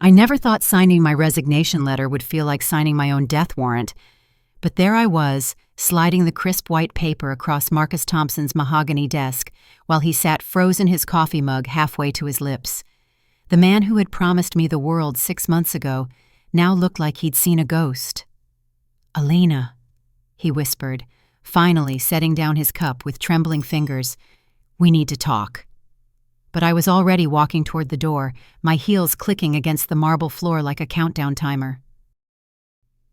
I never thought signing my resignation letter would feel like signing my own death warrant, but there I was, sliding the crisp white paper across Marcus Thompson's mahogany desk while he sat frozen his coffee mug halfway to his lips. The man who had promised me the world 6 months ago now looked like he'd seen a ghost. "Alina," he whispered, finally setting down his cup with trembling fingers, "we need to talk." But I was already walking toward the door, my heels clicking against the marble floor like a countdown timer.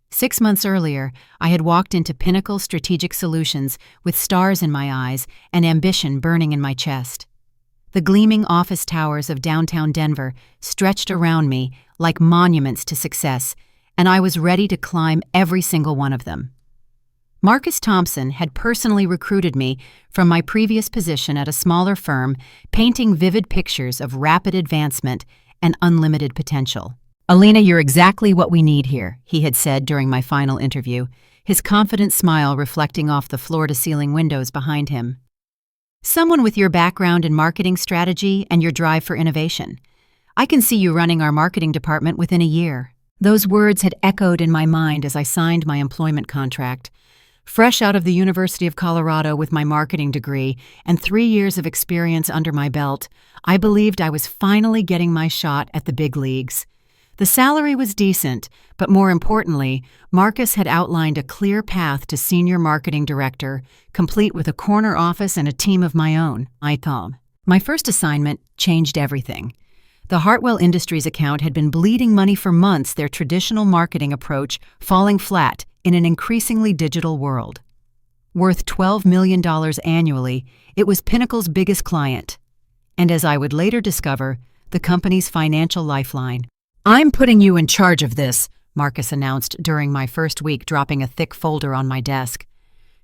6 months earlier, I had walked into Pinnacle Strategic Solutions with stars in my eyes and ambition burning in my chest. The gleaming office towers of downtown Denver stretched around me like monuments to success, and I was ready to climb every single one of them. Marcus Thompson had personally recruited me from my previous position at a smaller firm, painting vivid pictures of rapid advancement and unlimited potential. "Alina, you're exactly what we need here," he had said during my final interview, his confident smile reflecting off the floor-to-ceiling windows behind him. "Someone with your background in marketing strategy and your drive for innovation. I can see you running our marketing department within a year." Those words had echoed in my mind as I signed my employment contract. Fresh out of the University of Colorado with my marketing degree and 3 years of experience under my belt, I believed I was finally getting my shot at the big leagues. The salary was decent, but more importantly, Marcus had outlined a clear path to senior marketing director, complete with a corner office and a team of my own, I thought. My first assignment changed everything. The Hartwell Industries account had been bleeding money for months, their traditional marketing approach falling flat in an increasingly digital world. Worth $12 million annually, it was Pinnacle's biggest client, and as I would later discover, the company's financial lifeline. "I'm putting you in charge of this," Marcus announced during my first week, dropping a thick folder on my desk.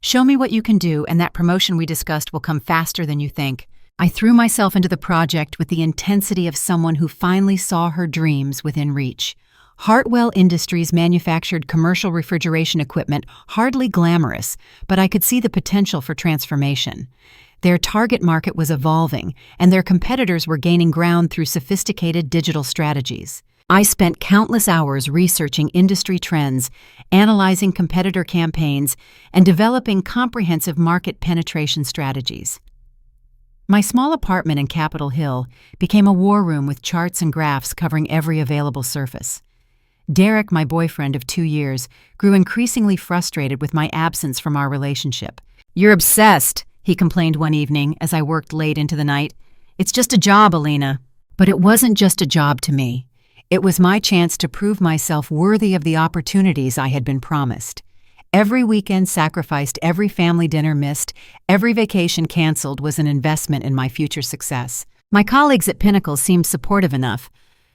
"Show me what you can do, and that promotion we discussed will come faster than you think." I threw myself into the project with the intensity of someone who finally saw her dreams within reach. Hartwell Industries manufactured commercial refrigeration equipment, hardly glamorous, but I could see the potential for transformation. Their target market was evolving, and their competitors were gaining ground through sophisticated digital strategies. I spent countless hours researching industry trends, analyzing competitor campaigns, and developing comprehensive market penetration strategies. My small apartment in Capitol Hill became a war room with charts and graphs covering every available surface. Derek, my boyfriend of 2 years, grew increasingly frustrated with my absence from our relationship. "You're obsessed," he complained one evening as I worked late into the night. "It's just a job, Alina." But it wasn't just a job to me. It was my chance to prove myself worthy of the opportunities I had been promised. Every weekend sacrificed, every family dinner missed, every vacation canceled was an investment in my future success. My colleagues at Pinnacle seemed supportive enough.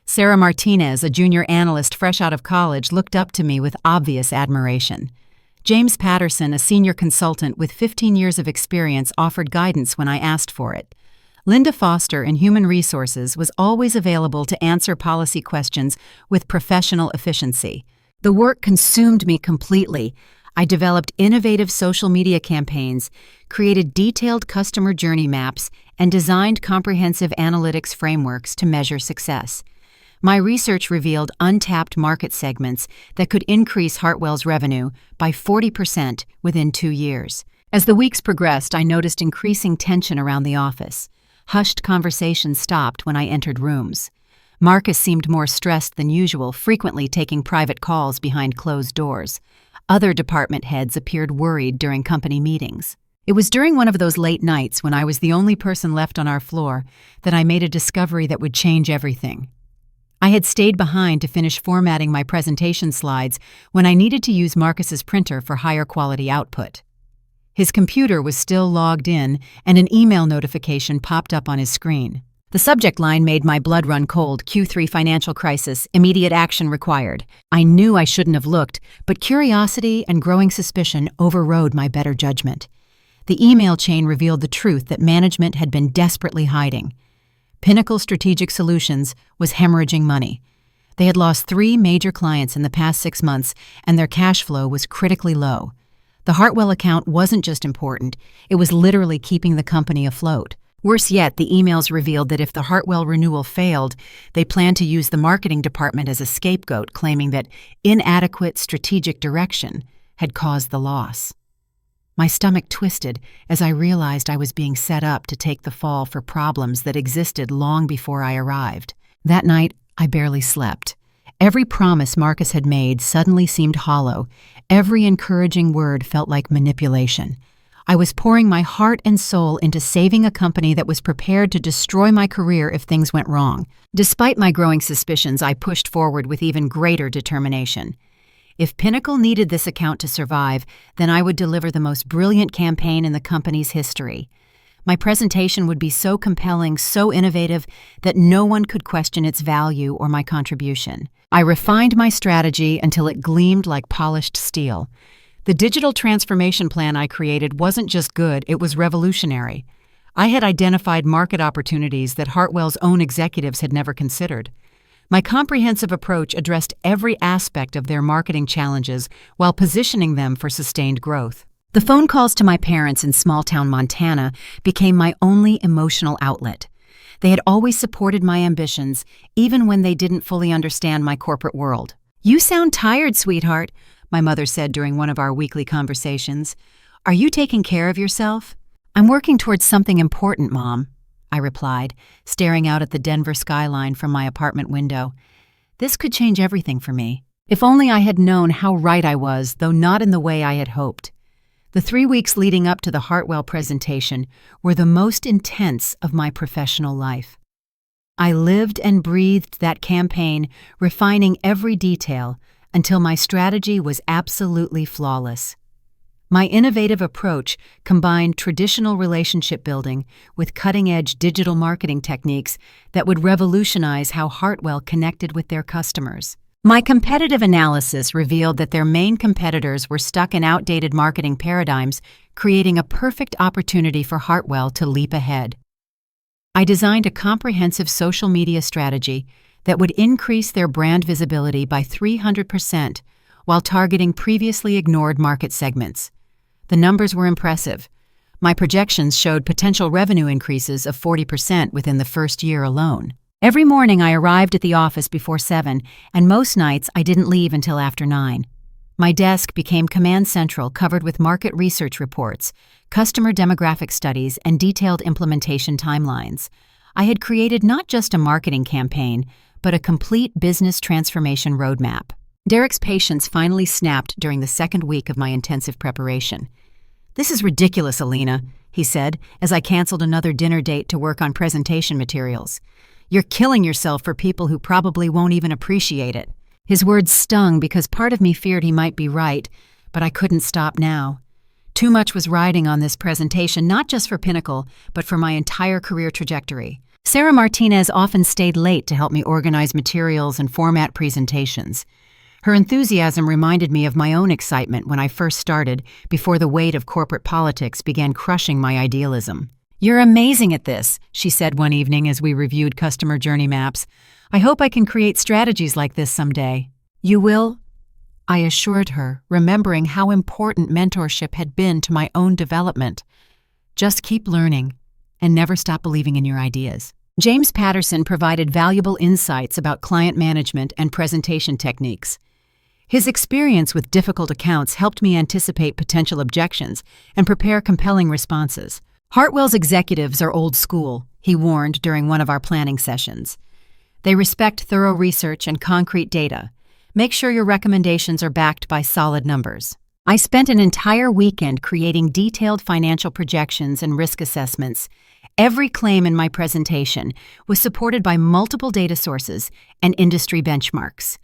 Sarah Martinez, a junior analyst fresh out of college, looked up to me with obvious admiration. James Patterson, a senior consultant with 15 years of experience, offered guidance when I asked for it. Linda Foster in Human Resources was always available to answer policy questions with professional efficiency. The work consumed me completely. I developed innovative social media campaigns, created detailed customer journey maps, and designed comprehensive analytics frameworks to measure success. My research revealed untapped market segments that could increase Hartwell's revenue by 40% within 2 years. As the weeks progressed, I noticed increasing tension around the office. Hushed conversations stopped when I entered rooms. Marcus seemed more stressed than usual, frequently taking private calls behind closed doors. Other department heads appeared worried during company meetings. It was during one of those late nights when I was the only person left on our floor that I made a discovery that would change everything. I had stayed behind to finish formatting my presentation slides when I needed to use Marcus's printer for higher quality output. His computer was still logged in, and an email notification popped up on his screen. The subject line made my blood run cold: Q3 financial crisis, immediate action required. I knew I shouldn't have looked, but curiosity and growing suspicion overrode my better judgment. The email chain revealed the truth that management had been desperately hiding. Pinnacle Strategic Solutions was hemorrhaging money. They had lost 3 major clients in the past 6 months, and their cash flow was critically low. The Hartwell account wasn't just important, it was literally keeping the company afloat. Worse yet, the emails revealed that if the Hartwell renewal failed, they planned to use the marketing department as a scapegoat, claiming that inadequate strategic direction had caused the loss. My stomach twisted as I realized I was being set up to take the fall for problems that existed long before I arrived. That night, I barely slept. Every promise Marcus had made suddenly seemed hollow. Every encouraging word felt like manipulation. I was pouring my heart and soul into saving a company that was prepared to destroy my career if things went wrong. Despite my growing suspicions, I pushed forward with even greater determination. If Pinnacle needed this account to survive, then I would deliver the most brilliant campaign in the company's history. My presentation would be so compelling, so innovative, that no one could question its value or my contribution. I refined my strategy until it gleamed like polished steel. The digital transformation plan I created wasn't just good, it was revolutionary. I had identified market opportunities that Hartwell's own executives had never considered. My comprehensive approach addressed every aspect of their marketing challenges while positioning them for sustained growth. The phone calls to my parents in small-town Montana became my only emotional outlet. They had always supported my ambitions, even when they didn't fully understand my corporate world. "You sound tired, sweetheart," my mother said during one of our weekly conversations. "Are you taking care of yourself?" "I'm working towards something important, Mom," I replied, staring out at the Denver skyline from my apartment window. This could change everything for me. If only I had known how right I was, though not in the way I had hoped. The 3 weeks leading up to the Hartwell presentation were the most intense of my professional life. I lived and breathed that campaign, refining every detail until my strategy was absolutely flawless. My innovative approach combined traditional relationship building with cutting-edge digital marketing techniques that would revolutionize how Hartwell connected with their customers. My competitive analysis revealed that their main competitors were stuck in outdated marketing paradigms, creating a perfect opportunity for Hartwell to leap ahead. I designed a comprehensive social media strategy that would increase their brand visibility by 300% while targeting previously ignored market segments. The numbers were impressive. My projections showed potential revenue increases of 40% within the first year alone. Every morning I arrived at the office before 7, and most nights I didn't leave until after 9. My desk became command central, covered with market research reports, customer demographic studies, and detailed implementation timelines. I had created not just a marketing campaign, but a complete business transformation roadmap. Derek's patience finally snapped during the second week of my intensive preparation. "This is ridiculous, Alina," he said, as I canceled another dinner date to work on presentation materials. "You're killing yourself for people who probably won't even appreciate it." His words stung because part of me feared he might be right, but I couldn't stop now. Too much was riding on this presentation, not just for Pinnacle, but for my entire career trajectory. Sarah Martinez often stayed late to help me organize materials and format presentations. Her enthusiasm reminded me of my own excitement when I first started, before the weight of corporate politics began crushing my idealism. "You're amazing at this," she said one evening as we reviewed customer journey maps. "I hope I can create strategies like this someday." "You will?" I assured her, remembering how important mentorship had been to my own development. "Just keep learning and never stop believing in your ideas." James Patterson provided valuable insights about client management and presentation techniques. His experience with difficult accounts helped me anticipate potential objections and prepare compelling responses. "Hartwell's executives are old school," he warned during one of our planning sessions. "They respect thorough research and concrete data. Make sure your recommendations are backed by solid numbers." I spent an entire weekend creating detailed financial projections and risk assessments. Every claim in my presentation was supported by multiple data sources and industry benchmarks.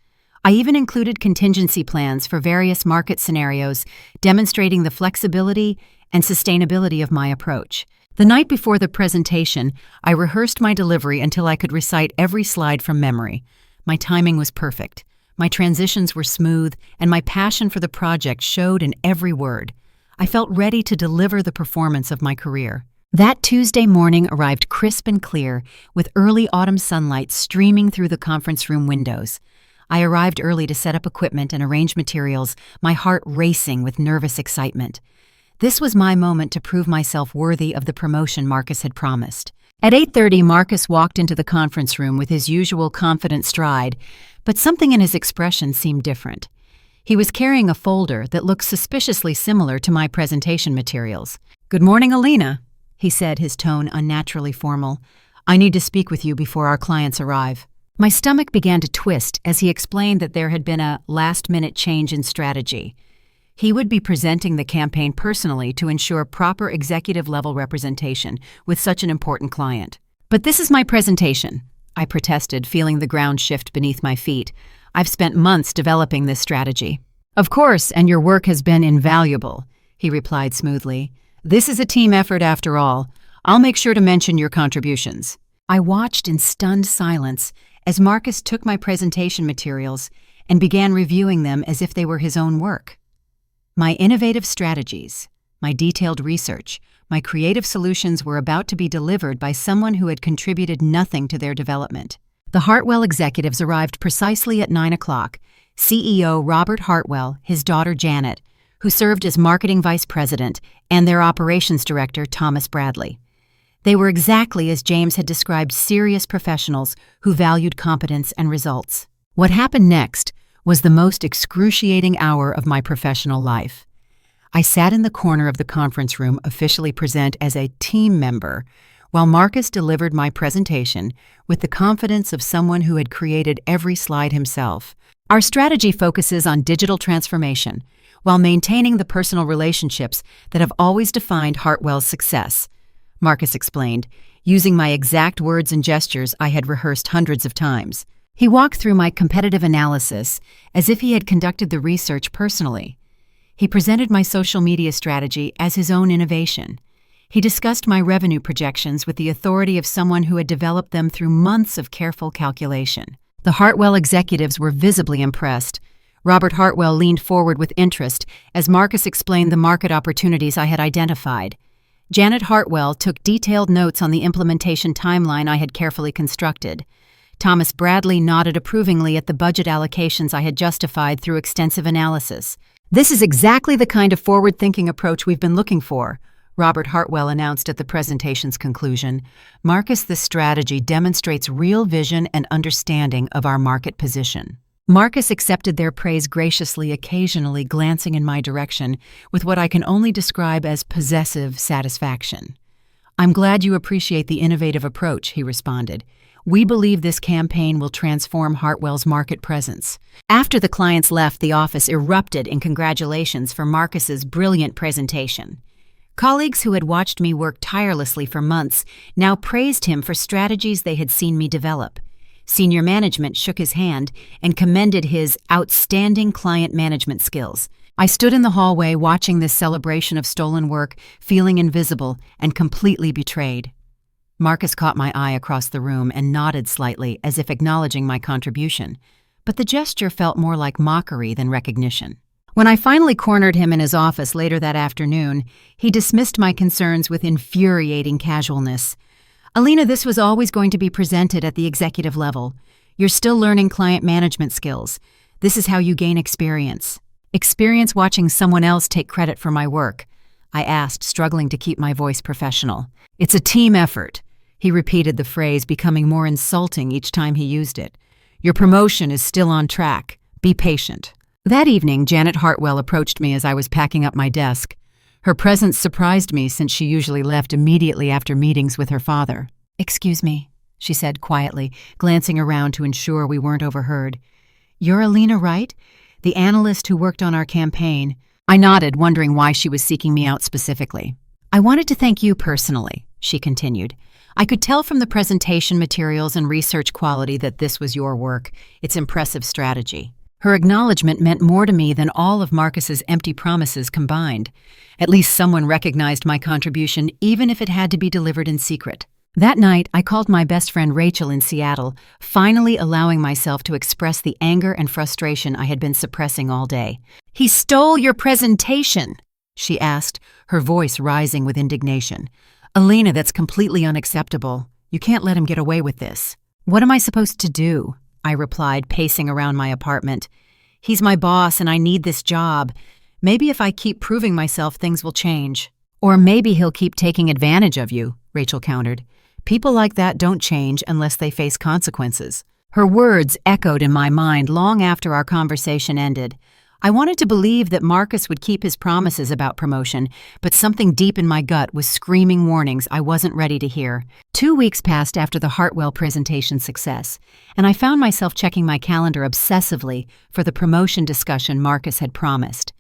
I even included contingency plans for various market scenarios, demonstrating the flexibility and sustainability of my approach. The night before the presentation, I rehearsed my delivery until I could recite every slide from memory. My timing was perfect. My transitions were smooth, and my passion for the project showed in every word. I felt ready to deliver the performance of my career. That Tuesday morning arrived crisp and clear, with early autumn sunlight streaming through the conference room windows. I arrived early to set up equipment and arrange materials, my heart racing with nervous excitement. This was my moment to prove myself worthy of the promotion Marcus had promised. At 8:30, Marcus walked into the conference room with his usual confident stride, but something in his expression seemed different. He was carrying a folder that looked suspiciously similar to my presentation materials. "Good morning, Alina," he said, his tone unnaturally formal. "I need to speak with you before our clients arrive." My stomach began to twist as he explained that there had been a last-minute change in strategy. He would be presenting the campaign personally to ensure proper executive-level representation with such an important client. "But this is my presentation," I protested, feeling the ground shift beneath my feet. "I've spent months developing this strategy." "Of course, and your work has been invaluable," he replied smoothly. "This is a team effort after all. I'll make sure to mention your contributions." I watched in stunned silence as Marcus took my presentation materials and began reviewing them as if they were his own work. My innovative strategies, my detailed research, my creative solutions were about to be delivered by someone who had contributed nothing to their development. The Hartwell executives arrived precisely at 9 o'clock. CEO Robert Hartwell, his daughter Janet, who served as marketing vice president, and their operations director, Thomas Bradley. They were exactly as James had described, serious professionals who valued competence and results. What happened next was the most excruciating hour of my professional life. I sat in the corner of the conference room, officially present as a team member, while Marcus delivered my presentation with the confidence of someone who had created every slide himself. Our strategy focuses on digital transformation, while maintaining the personal relationships that have always defined Hartwell's success, Marcus explained, using my exact words and gestures I had rehearsed hundreds of times. He walked through my competitive analysis as if he had conducted the research personally. He presented my social media strategy as his own innovation. He discussed my revenue projections with the authority of someone who had developed them through months of careful calculation. The Hartwell executives were visibly impressed. Robert Hartwell leaned forward with interest as Marcus explained the market opportunities I had identified. Janet Hartwell took detailed notes on the implementation timeline I had carefully constructed. Thomas Bradley nodded approvingly at the budget allocations I had justified through extensive analysis. "This is exactly the kind of forward-thinking approach we've been looking for," Robert Hartwell announced at the presentation's conclusion. "Marcus, this strategy demonstrates real vision and understanding of our market position." Marcus accepted their praise graciously, occasionally glancing in my direction with what I can only describe as possessive satisfaction. "I'm glad you appreciate the innovative approach," he responded. "We believe this campaign will transform Hartwell's market presence." After the clients left, the office erupted in congratulations for Marcus's brilliant presentation. Colleagues who had watched me work tirelessly for months now praised him for strategies they had seen me develop. Senior management shook his hand and commended his outstanding client management skills. I stood in the hallway watching this celebration of stolen work, feeling invisible and completely betrayed. Marcus caught my eye across the room and nodded slightly as if acknowledging my contribution, but the gesture felt more like mockery than recognition. When I finally cornered him in his office later that afternoon, he dismissed my concerns with infuriating casualness. "Alina, this was always going to be presented at the executive level. You're still learning client management skills. This is how you gain experience." "Experience watching someone else take credit for my work?" I asked, struggling to keep my voice professional. "It's a team effort." He repeated the phrase, becoming more insulting each time he used it. "Your promotion is still on track. Be patient." That evening, Janet Hartwell approached me as I was packing up my desk. Her presence surprised me since she usually left immediately after meetings with her father. "Excuse me," she said quietly, glancing around to ensure we weren't overheard. "You're Alina, right? The analyst who worked on our campaign." I nodded, wondering why she was seeking me out specifically. "I wanted to thank you personally," she continued. "I could tell from the presentation materials and research quality that this was your work, its impressive strategy." Her acknowledgement meant more to me than all of Marcus's empty promises combined. At least someone recognized my contribution, even if it had to be delivered in secret. That night, I called my best friend Rachel in Seattle, finally allowing myself to express the anger and frustration I had been suppressing all day. "He stole your presentation," she asked, her voice rising with indignation. "Alina, that's completely unacceptable. You can't let him get away with this." "What am I supposed to do?" I replied, pacing around my apartment. "He's my boss and I need this job. Maybe if I keep proving myself, things will change." "Or maybe he'll keep taking advantage of you," Rachel countered. People like that don't change unless they face consequences. Her words echoed in my mind long after our conversation ended. I wanted to believe that Marcus would keep his promises about promotion, but something deep in my gut was screaming warnings I wasn't ready to hear. 2 weeks passed after the Hartwell presentation success, and I found myself checking my calendar obsessively for the promotion discussion Marcus had promised.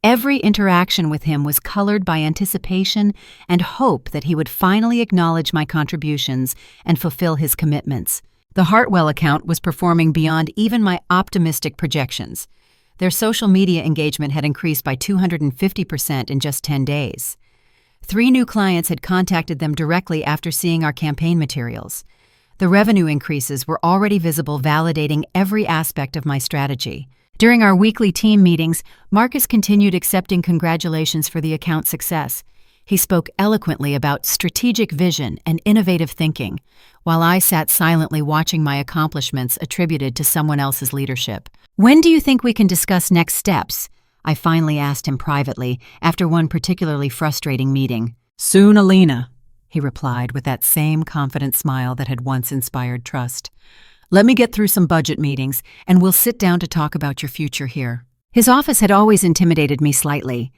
Every interaction with him was colored by anticipation and hope that he would finally acknowledge my contributions and fulfill his commitments. The Hartwell account was performing beyond even my optimistic projections. Their social media engagement had increased by 250% in just 10 days. 3 new clients had contacted them directly after seeing our campaign materials. The revenue increases were already visible, validating every aspect of my strategy. During our weekly team meetings, Marcus continued accepting congratulations for the account's success. He spoke eloquently about strategic vision and innovative thinking, while I sat silently watching my accomplishments attributed to someone else's leadership. "When do you think we can discuss next steps?" I finally asked him privately after one particularly frustrating meeting. "Soon, Alina," he replied with that same confident smile that had once inspired trust. "Let me get through some budget meetings, and we'll sit down to talk about your future here." His office had always intimidated me slightly.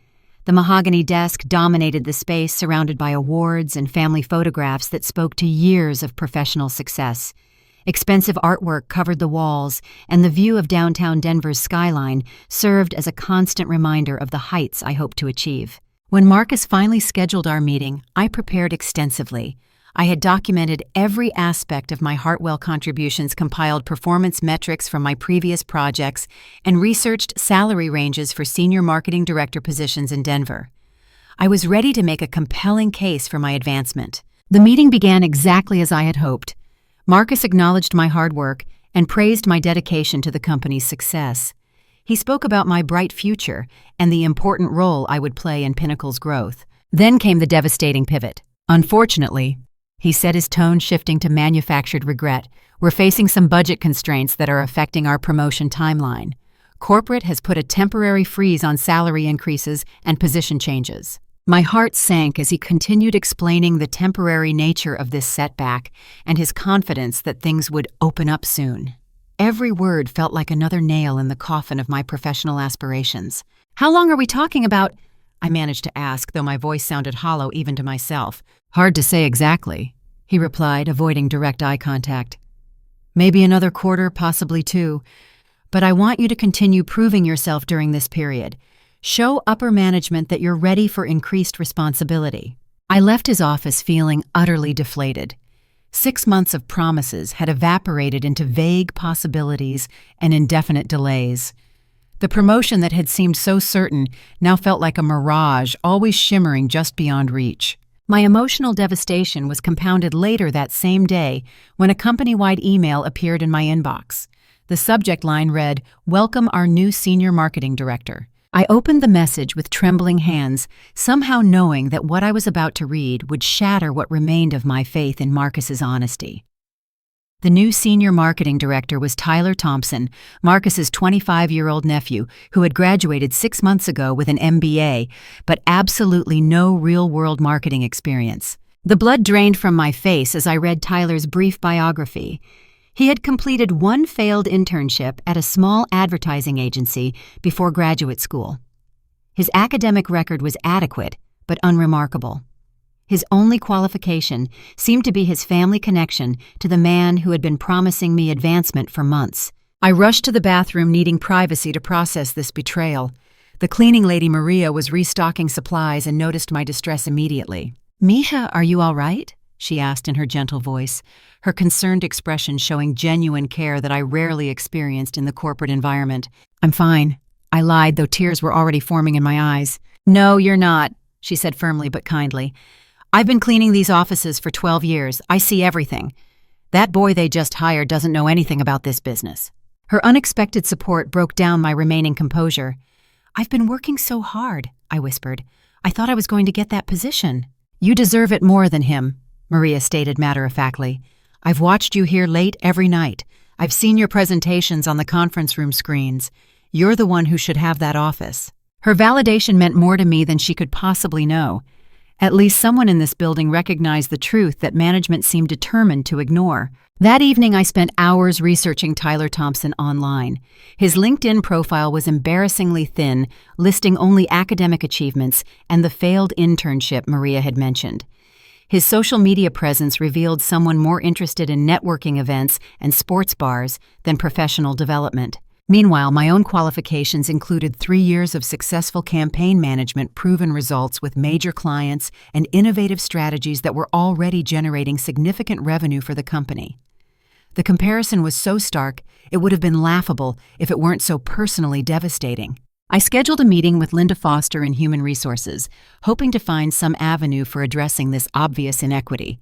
The mahogany desk dominated the space, surrounded by awards and family photographs that spoke to years of professional success. Expensive artwork covered the walls, and the view of downtown Denver's skyline served as a constant reminder of the heights I hoped to achieve. When Marcus finally scheduled our meeting, I prepared extensively. I had documented every aspect of my Hartwell contributions, compiled performance metrics from my previous projects, and researched salary ranges for senior marketing director positions in Denver. I was ready to make a compelling case for my advancement. The meeting began exactly as I had hoped. Marcus acknowledged my hard work and praised my dedication to the company's success. He spoke about my bright future and the important role I would play in Pinnacle's growth. Then came the devastating pivot. "Unfortunately," he said, his tone shifting to manufactured regret, "we're facing some budget constraints that are affecting our promotion timeline. Corporate has put a temporary freeze on salary increases and position changes." My heart sank as he continued explaining the temporary nature of this setback and his confidence that things would open up soon. Every word felt like another nail in the coffin of my professional aspirations. "How long are we talking about?" I managed to ask, though my voice sounded hollow even to myself. "Hard to say exactly," he replied, avoiding direct eye contact. "Maybe another quarter, possibly 2. But I want you to continue proving yourself during this period. Show upper management that you're ready for increased responsibility." I left his office feeling utterly deflated. 6 months of promises had evaporated into vague possibilities and indefinite delays. The promotion that had seemed so certain now felt like a mirage, always shimmering just beyond reach. My emotional devastation was compounded later that same day when a company-wide email appeared in my inbox. The subject line read, "Welcome our new senior marketing director." I opened the message with trembling hands, somehow knowing that what I was about to read would shatter what remained of my faith in Marcus's honesty. The new senior marketing director was Tyler Thompson, Marcus's 25-year-old nephew, who had graduated 6 months ago with an MBA, but absolutely no real-world marketing experience. The blood drained from my face as I read Tyler's brief biography. He had completed one failed internship at a small advertising agency before graduate school. His academic record was adequate, but unremarkable. His only qualification seemed to be his family connection to the man who had been promising me advancement for months. I rushed to the bathroom, needing privacy to process this betrayal. The cleaning lady, Maria, was restocking supplies and noticed my distress immediately. "Mija, are you all right?" she asked in her gentle voice, her concerned expression showing genuine care that I rarely experienced in the corporate environment. "I'm fine," I lied, though tears were already forming in my eyes. "No, you're not," she said firmly but kindly. "I've been cleaning these offices for 12 years. I see everything. That boy they just hired doesn't know anything about this business." Her unexpected support broke down my remaining composure. "I've been working so hard," I whispered. "I thought I was going to get that position." "You deserve it more than him," Maria stated matter-of-factly. "I've watched you here late every night. I've seen your presentations on the conference room screens. You're the one who should have that office." Her validation meant more to me than she could possibly know. At least someone in this building recognized the truth that management seemed determined to ignore. That evening, I spent hours researching Tyler Thompson online. His LinkedIn profile was embarrassingly thin, listing only academic achievements and the failed internship Maria had mentioned. His social media presence revealed someone more interested in networking events and sports bars than professional development. Meanwhile, my own qualifications included 3 years of successful campaign management, proven results with major clients, and innovative strategies that were already generating significant revenue for the company. The comparison was so stark, it would have been laughable if it weren't so personally devastating. I scheduled a meeting with Linda Foster in Human Resources, hoping to find some avenue for addressing this obvious inequity.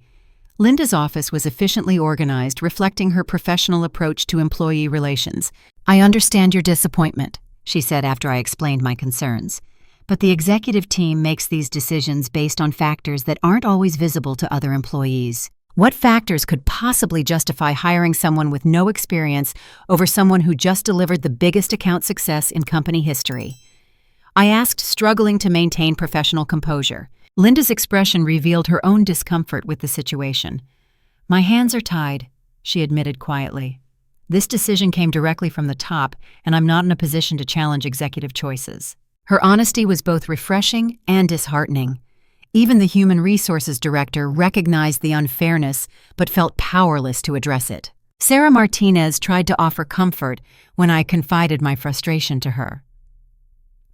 Linda's office was efficiently organized, reflecting her professional approach to employee relations. "I understand your disappointment," she said after I explained my concerns. "But the executive team makes these decisions based on factors that aren't always visible to other employees. What factors could possibly justify hiring someone with no experience over someone who just delivered the biggest account success in company history?" I asked, struggling to maintain professional composure. Linda's expression revealed her own discomfort with the situation. "My hands are tied," she admitted quietly. "This decision came directly from the top, and I'm not in a position to challenge executive choices." Her honesty was both refreshing and disheartening. Even the human resources director recognized the unfairness but felt powerless to address it. Sarah Martinez tried to offer comfort when I confided my frustration to her.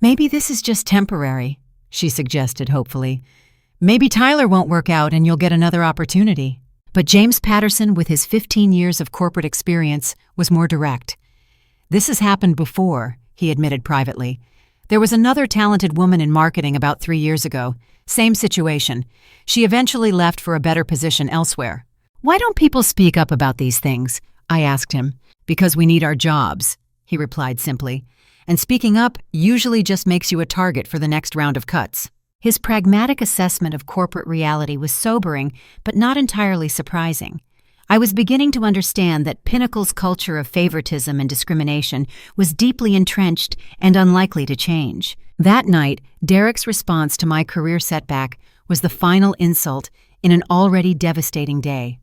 "Maybe this is just temporary," she suggested hopefully. "Maybe Tyler won't work out and you'll get another opportunity." But James Patterson, with his 15 years of corporate experience, was more direct. "This has happened before," he admitted privately. "There was another talented woman in marketing about 3 years ago. Same situation. She eventually left for a better position elsewhere." "Why don't people speak up about these things?" I asked him. "Because we need our jobs," he replied simply. "And speaking up usually just makes you a target for the next round of cuts." His pragmatic assessment of corporate reality was sobering, but not entirely surprising. I was beginning to understand that Pinnacle's culture of favoritism and discrimination was deeply entrenched and unlikely to change. That night, Derek's response to my career setback was the final insult in an already devastating day.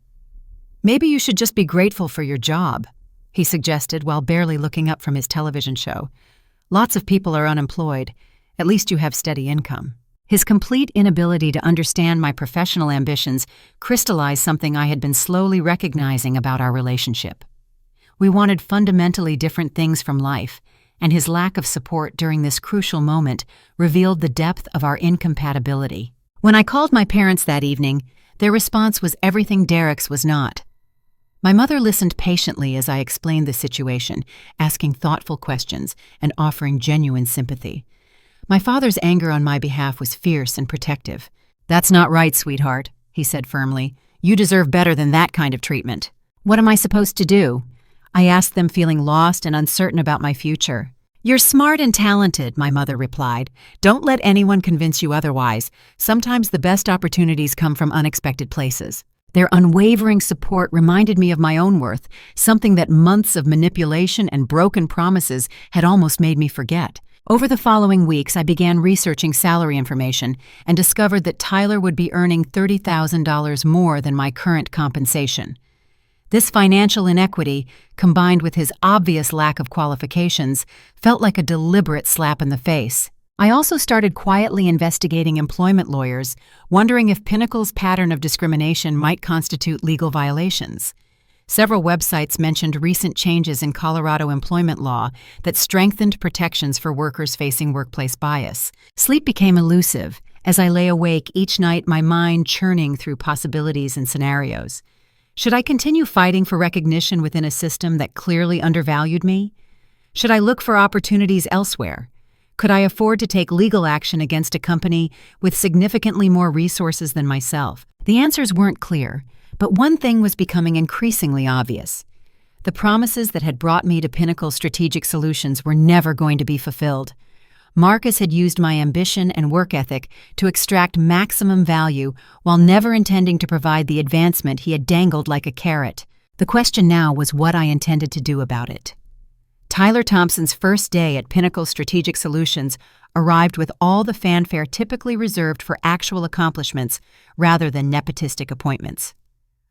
"Maybe you should just be grateful for your job," he suggested while barely looking up from his television show. "Lots of people are unemployed. At least you have steady income." His complete inability to understand my professional ambitions crystallized something I had been slowly recognizing about our relationship. We wanted fundamentally different things from life, and his lack of support during this crucial moment revealed the depth of our incompatibility. When I called my parents that evening, their response was everything Derek's was not. My mother listened patiently as I explained the situation, asking thoughtful questions and offering genuine sympathy. My father's anger on my behalf was fierce and protective. "That's not right, sweetheart," he said firmly. "You deserve better than that kind of treatment." "What am I supposed to do?" I asked them, feeling lost and uncertain about my future. "You're smart and talented," my mother replied. "Don't let anyone convince you otherwise. Sometimes the best opportunities come from unexpected places." Their unwavering support reminded me of my own worth, something that months of manipulation and broken promises had almost made me forget. Over the following weeks, I began researching salary information and discovered that Tyler would be earning $30,000 more than my current compensation. This financial inequity, combined with his obvious lack of qualifications, felt like a deliberate slap in the face. I also started quietly investigating employment lawyers, wondering if Pinnacle's pattern of discrimination might constitute legal violations. Several websites mentioned recent changes in Colorado employment law that strengthened protections for workers facing workplace bias. Sleep became elusive as I lay awake each night, my mind churning through possibilities and scenarios. Should I continue fighting for recognition within a system that clearly undervalued me? Should I look for opportunities elsewhere? Could I afford to take legal action against a company with significantly more resources than myself? The answers weren't clear, but one thing was becoming increasingly obvious. The promises that had brought me to Pinnacle Strategic Solutions were never going to be fulfilled. Marcus had used my ambition and work ethic to extract maximum value while never intending to provide the advancement he had dangled like a carrot. The question now was what I intended to do about it. Tyler Thompson's first day at Pinnacle Strategic Solutions arrived with all the fanfare typically reserved for actual accomplishments rather than nepotistic appointments.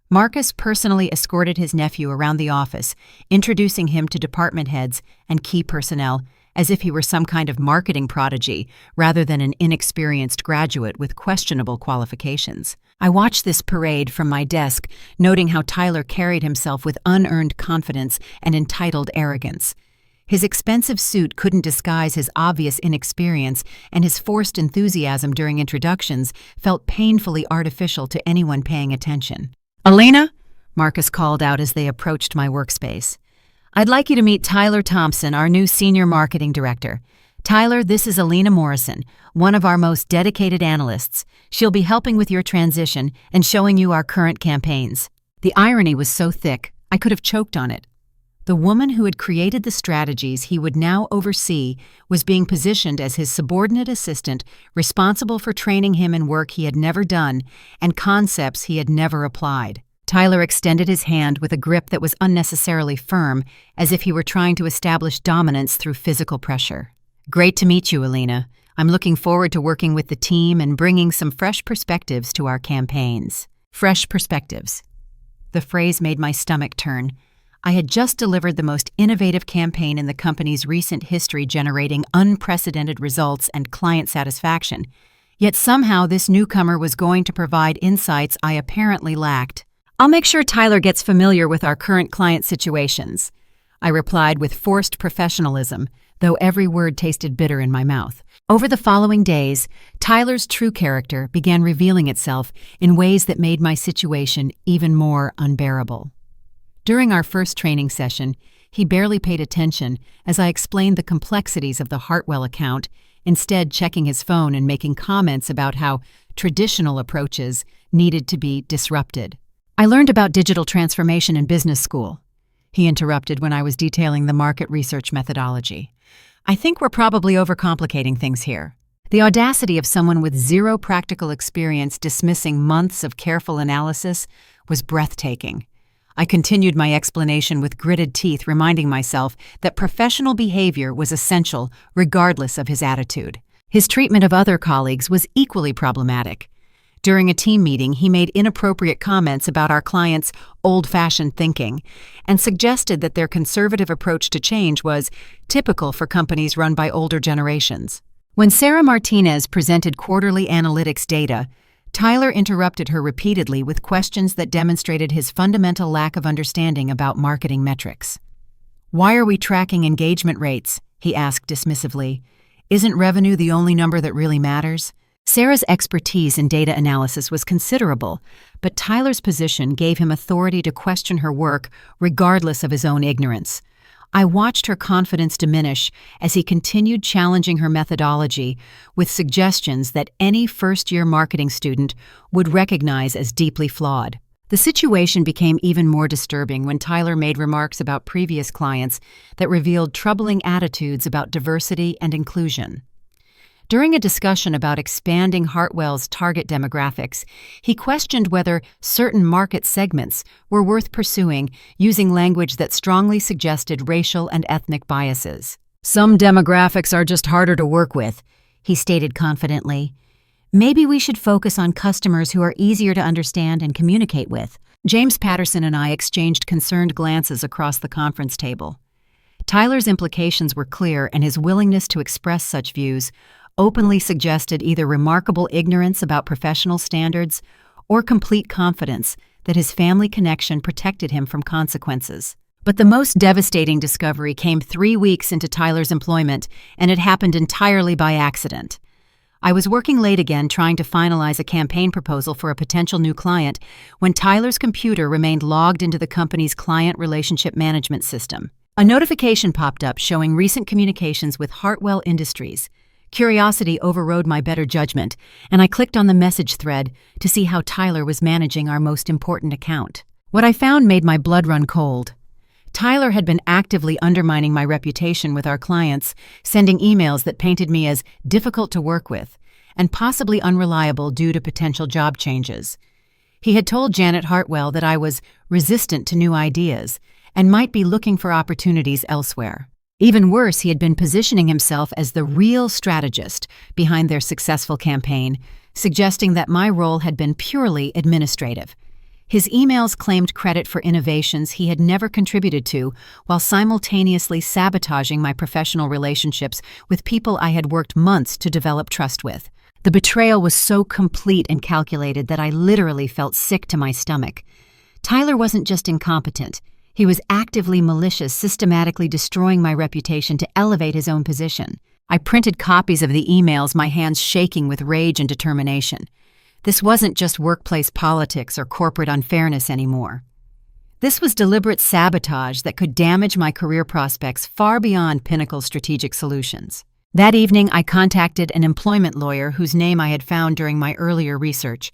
Marcus personally escorted his nephew around the office, introducing him to department heads and key personnel as if he were some kind of marketing prodigy rather than an inexperienced graduate with questionable qualifications. I watched this parade from my desk, noting how Tyler carried himself with unearned confidence and entitled arrogance. His expensive suit couldn't disguise his obvious inexperience, and his forced enthusiasm during introductions felt painfully artificial to anyone paying attention. "Alina," Marcus called out as they approached my workspace. "I'd like you to meet Tyler Thompson, our new Senior Marketing Director. Tyler, this is Alina Morrison, one of our most dedicated analysts. She'll be helping with your transition and showing you our current campaigns." The irony was so thick, I could have choked on it. The woman who had created the strategies he would now oversee was being positioned as his subordinate assistant, responsible for training him in work he had never done and concepts he had never applied. Tyler extended his hand with a grip that was unnecessarily firm, as if he were trying to establish dominance through physical pressure. "Great to meet you, Alina. I'm looking forward to working with the team and bringing some fresh perspectives to our campaigns." Fresh perspectives. The phrase made my stomach turn. I had just delivered the most innovative campaign in the company's recent history, generating unprecedented results and client satisfaction. Yet somehow this newcomer was going to provide insights I apparently lacked. "I'll make sure Tyler gets familiar with our current client situations," I replied with forced professionalism, though every word tasted bitter in my mouth. Over the following days, Tyler's true character began revealing itself in ways that made my situation even more unbearable. During our first training session, he barely paid attention as I explained the complexities of the Hartwell account, instead checking his phone and making comments about how traditional approaches needed to be disrupted. "I learned about digital transformation in business school," he interrupted when I was detailing the market research methodology. "I think we're probably overcomplicating things here." The audacity of someone with zero practical experience dismissing months of careful analysis was breathtaking. I continued my explanation with gritted teeth, reminding myself that professional behavior was essential regardless of his attitude. His treatment of other colleagues was equally problematic. During a team meeting, he made inappropriate comments about our clients' old-fashioned thinking and suggested that their conservative approach to change was typical for companies run by older generations. When Sarah Martinez presented quarterly analytics data, Tyler interrupted her repeatedly with questions that demonstrated his fundamental lack of understanding about marketing metrics. "Why are we tracking engagement rates?" he asked dismissively. "Isn't revenue the only number that really matters?" Sarah's expertise in data analysis was considerable, but Tyler's position gave him authority to question her work regardless of his own ignorance. I watched her confidence diminish as he continued challenging her methodology with suggestions that any first-year marketing student would recognize as deeply flawed. The situation became even more disturbing when Tyler made remarks about previous clients that revealed troubling attitudes about diversity and inclusion. During a discussion about expanding Hartwell's target demographics, he questioned whether certain market segments were worth pursuing, using language that strongly suggested racial and ethnic biases. "Some demographics are just harder to work with," he stated confidently. "Maybe we should focus on customers who are easier to understand and communicate with." James Patterson and I exchanged concerned glances across the conference table. Tyler's implications were clear, and his willingness to express such views openly suggested either remarkable ignorance about professional standards or complete confidence that his family connection protected him from consequences. But the most devastating discovery came 3 weeks into Tyler's employment, and it happened entirely by accident. I was working late again trying to finalize a campaign proposal for a potential new client when Tyler's computer remained logged into the company's client relationship management system. A notification popped up showing recent communications with Hartwell Industries. Curiosity overrode my better judgment, and I clicked on the message thread to see how Tyler was managing our most important account. What I found made my blood run cold. Tyler had been actively undermining my reputation with our clients, sending emails that painted me as difficult to work with and possibly unreliable due to potential job changes. He had told Janet Hartwell that I was resistant to new ideas and might be looking for opportunities elsewhere. Even worse, he had been positioning himself as the real strategist behind their successful campaign, suggesting that my role had been purely administrative. His emails claimed credit for innovations he had never contributed to, while simultaneously sabotaging my professional relationships with people I had worked months to develop trust with. The betrayal was so complete and calculated that I literally felt sick to my stomach. Tyler wasn't just incompetent. He was actively malicious, systematically destroying my reputation to elevate his own position. I printed copies of the emails, my hands shaking with rage and determination. This wasn't just workplace politics or corporate unfairness anymore. This was deliberate sabotage that could damage my career prospects far beyond Pinnacle's strategic solutions. That evening, I contacted an employment lawyer whose name I had found during my earlier research.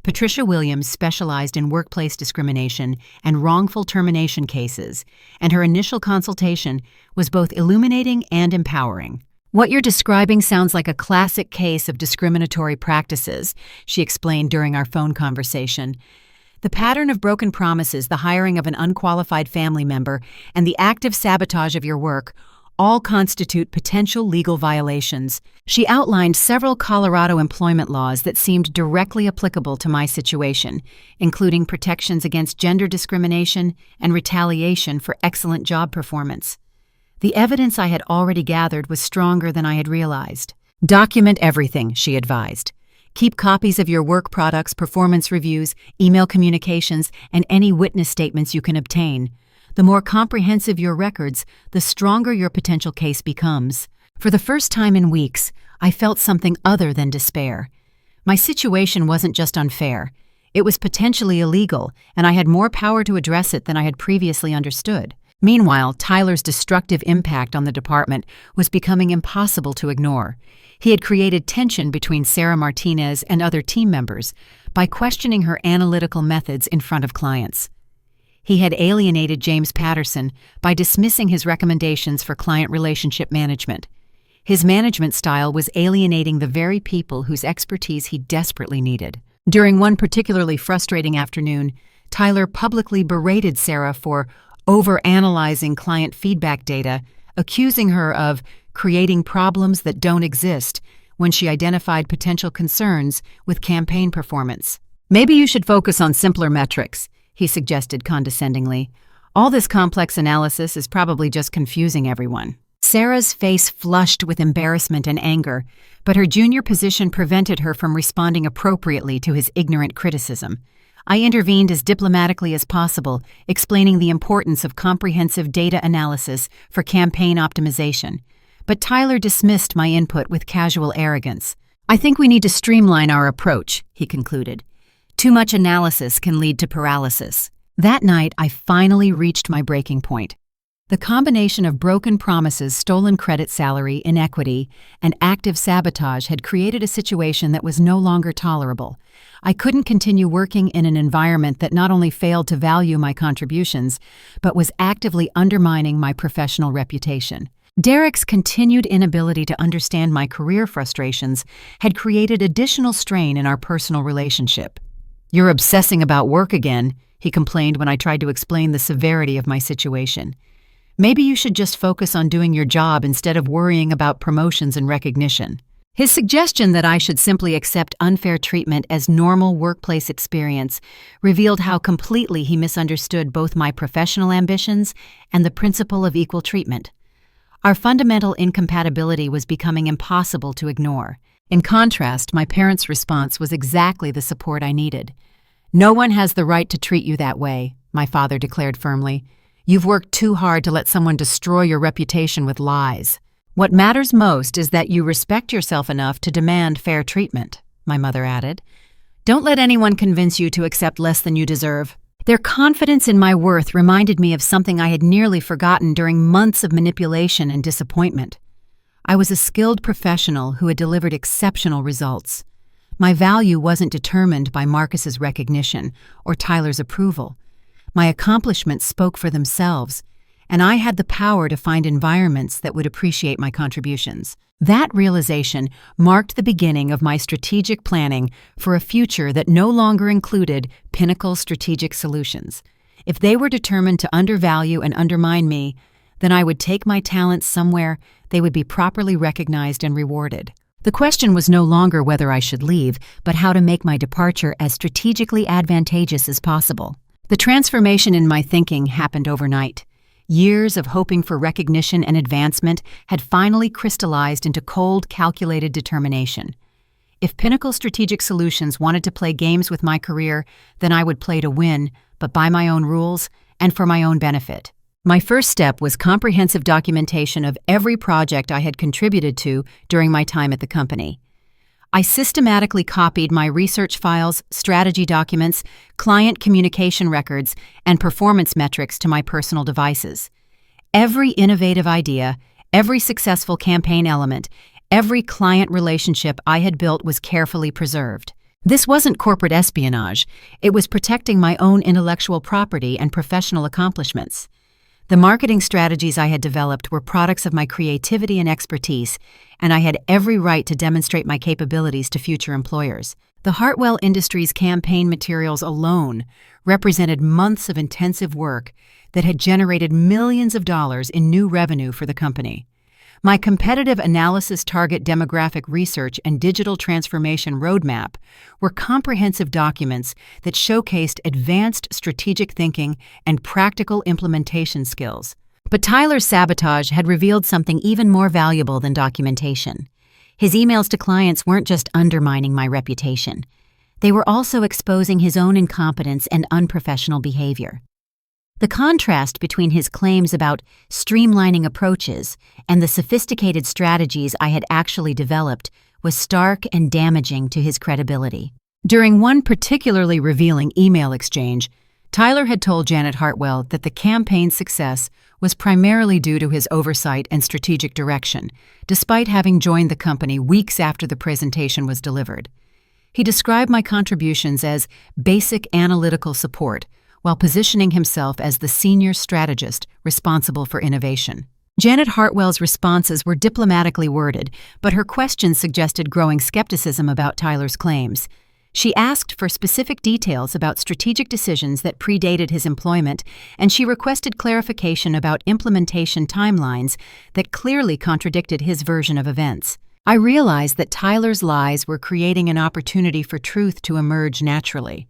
Patricia Williams specialized in workplace discrimination and wrongful termination cases, and her initial consultation was both illuminating and empowering. "What you're describing sounds like a classic case of discriminatory practices," she explained during our phone conversation. "The pattern of broken promises, the hiring of an unqualified family member, and the active sabotage of your work all constitute potential legal violations." She outlined several Colorado employment laws that seemed directly applicable to my situation, including protections against gender discrimination and retaliation for excellent job performance. The evidence I had already gathered was stronger than I had realized. "Document everything," she advised. "Keep copies of your work products, performance reviews, email communications, and any witness statements you can obtain. The more comprehensive your records, the stronger your potential case becomes." For the first time in weeks, I felt something other than despair. My situation wasn't just unfair. It was potentially illegal, and I had more power to address it than I had previously understood. Meanwhile, Tyler's destructive impact on the department was becoming impossible to ignore. He had created tension between Sarah Martinez and other team members by questioning her analytical methods in front of clients. He had alienated James Patterson by dismissing his recommendations for client relationship management. His management style was alienating the very people whose expertise he desperately needed. During one particularly frustrating afternoon, Tyler publicly berated Sarah for overanalyzing client feedback data, accusing her of creating problems that don't exist when she identified potential concerns with campaign performance. "Maybe you should focus on simpler metrics," he suggested condescendingly. "All this complex analysis is probably just confusing everyone." Sarah's face flushed with embarrassment and anger, but her junior position prevented her from responding appropriately to his ignorant criticism. I intervened as diplomatically as possible, explaining the importance of comprehensive data analysis for campaign optimization. But Tyler dismissed my input with casual arrogance. "I think we need to streamline our approach," he concluded. "Too much analysis can lead to paralysis." That night, I finally reached my breaking point. The combination of broken promises, stolen credit salary, inequity, and active sabotage had created a situation that was no longer tolerable. I couldn't continue working in an environment that not only failed to value my contributions, but was actively undermining my professional reputation. Derek's continued inability to understand my career frustrations had created additional strain in our personal relationship. "You're obsessing about work again," he complained when I tried to explain the severity of my situation. "Maybe you should just focus on doing your job instead of worrying about promotions and recognition." His suggestion that I should simply accept unfair treatment as normal workplace experience revealed how completely he misunderstood both my professional ambitions and the principle of equal treatment. Our fundamental incompatibility was becoming impossible to ignore. In contrast, my parents' response was exactly the support I needed. "No one has the right to treat you that way," my father declared firmly. "You've worked too hard to let someone destroy your reputation with lies. What matters most is that you respect yourself enough to demand fair treatment," my mother added. "Don't let anyone convince you to accept less than you deserve." Their confidence in my worth reminded me of something I had nearly forgotten during months of manipulation and disappointment. I was a skilled professional who had delivered exceptional results. My value wasn't determined by Marcus's recognition or Tyler's approval. My accomplishments spoke for themselves, and I had the power to find environments that would appreciate my contributions. That realization marked the beginning of my strategic planning for a future that no longer included Pinnacle Strategic Solutions. If they were determined to undervalue and undermine me, then I would take my talents somewhere they would be properly recognized and rewarded. The question was no longer whether I should leave, but how to make my departure as strategically advantageous as possible. The transformation in my thinking happened overnight. Years of hoping for recognition and advancement had finally crystallized into cold, calculated determination. If Pinnacle Strategic Solutions wanted to play games with my career, then I would play to win, but by my own rules and for my own benefit. My first step was comprehensive documentation of every project I had contributed to during my time at the company. I systematically copied my research files, strategy documents, client communication records, and performance metrics to my personal devices. Every innovative idea, every successful campaign element, every client relationship I had built was carefully preserved. This wasn't corporate espionage. It was protecting my own intellectual property and professional accomplishments. The marketing strategies I had developed were products of my creativity and expertise, and I had every right to demonstrate my capabilities to future employers. The Hartwell Industries campaign materials alone represented months of intensive work that had generated millions of dollars in new revenue for the company. My competitive analysis target demographic research and digital transformation roadmap were comprehensive documents that showcased advanced strategic thinking and practical implementation skills. But Tyler's sabotage had revealed something even more valuable than documentation. His emails to clients weren't just undermining my reputation. They were also exposing his own incompetence and unprofessional behavior. The contrast between his claims about streamlining approaches and the sophisticated strategies I had actually developed was stark and damaging to his credibility. During one particularly revealing email exchange, Tyler had told Janet Hartwell that the campaign's success was primarily due to his oversight and strategic direction, despite having joined the company weeks after the presentation was delivered. He described my contributions as basic analytical support, while positioning himself as the senior strategist responsible for innovation. Janet Hartwell's responses were diplomatically worded, but her questions suggested growing skepticism about Tyler's claims. She asked for specific details about strategic decisions that predated his employment, and she requested clarification about implementation timelines that clearly contradicted his version of events. I realized that Tyler's lies were creating an opportunity for truth to emerge naturally.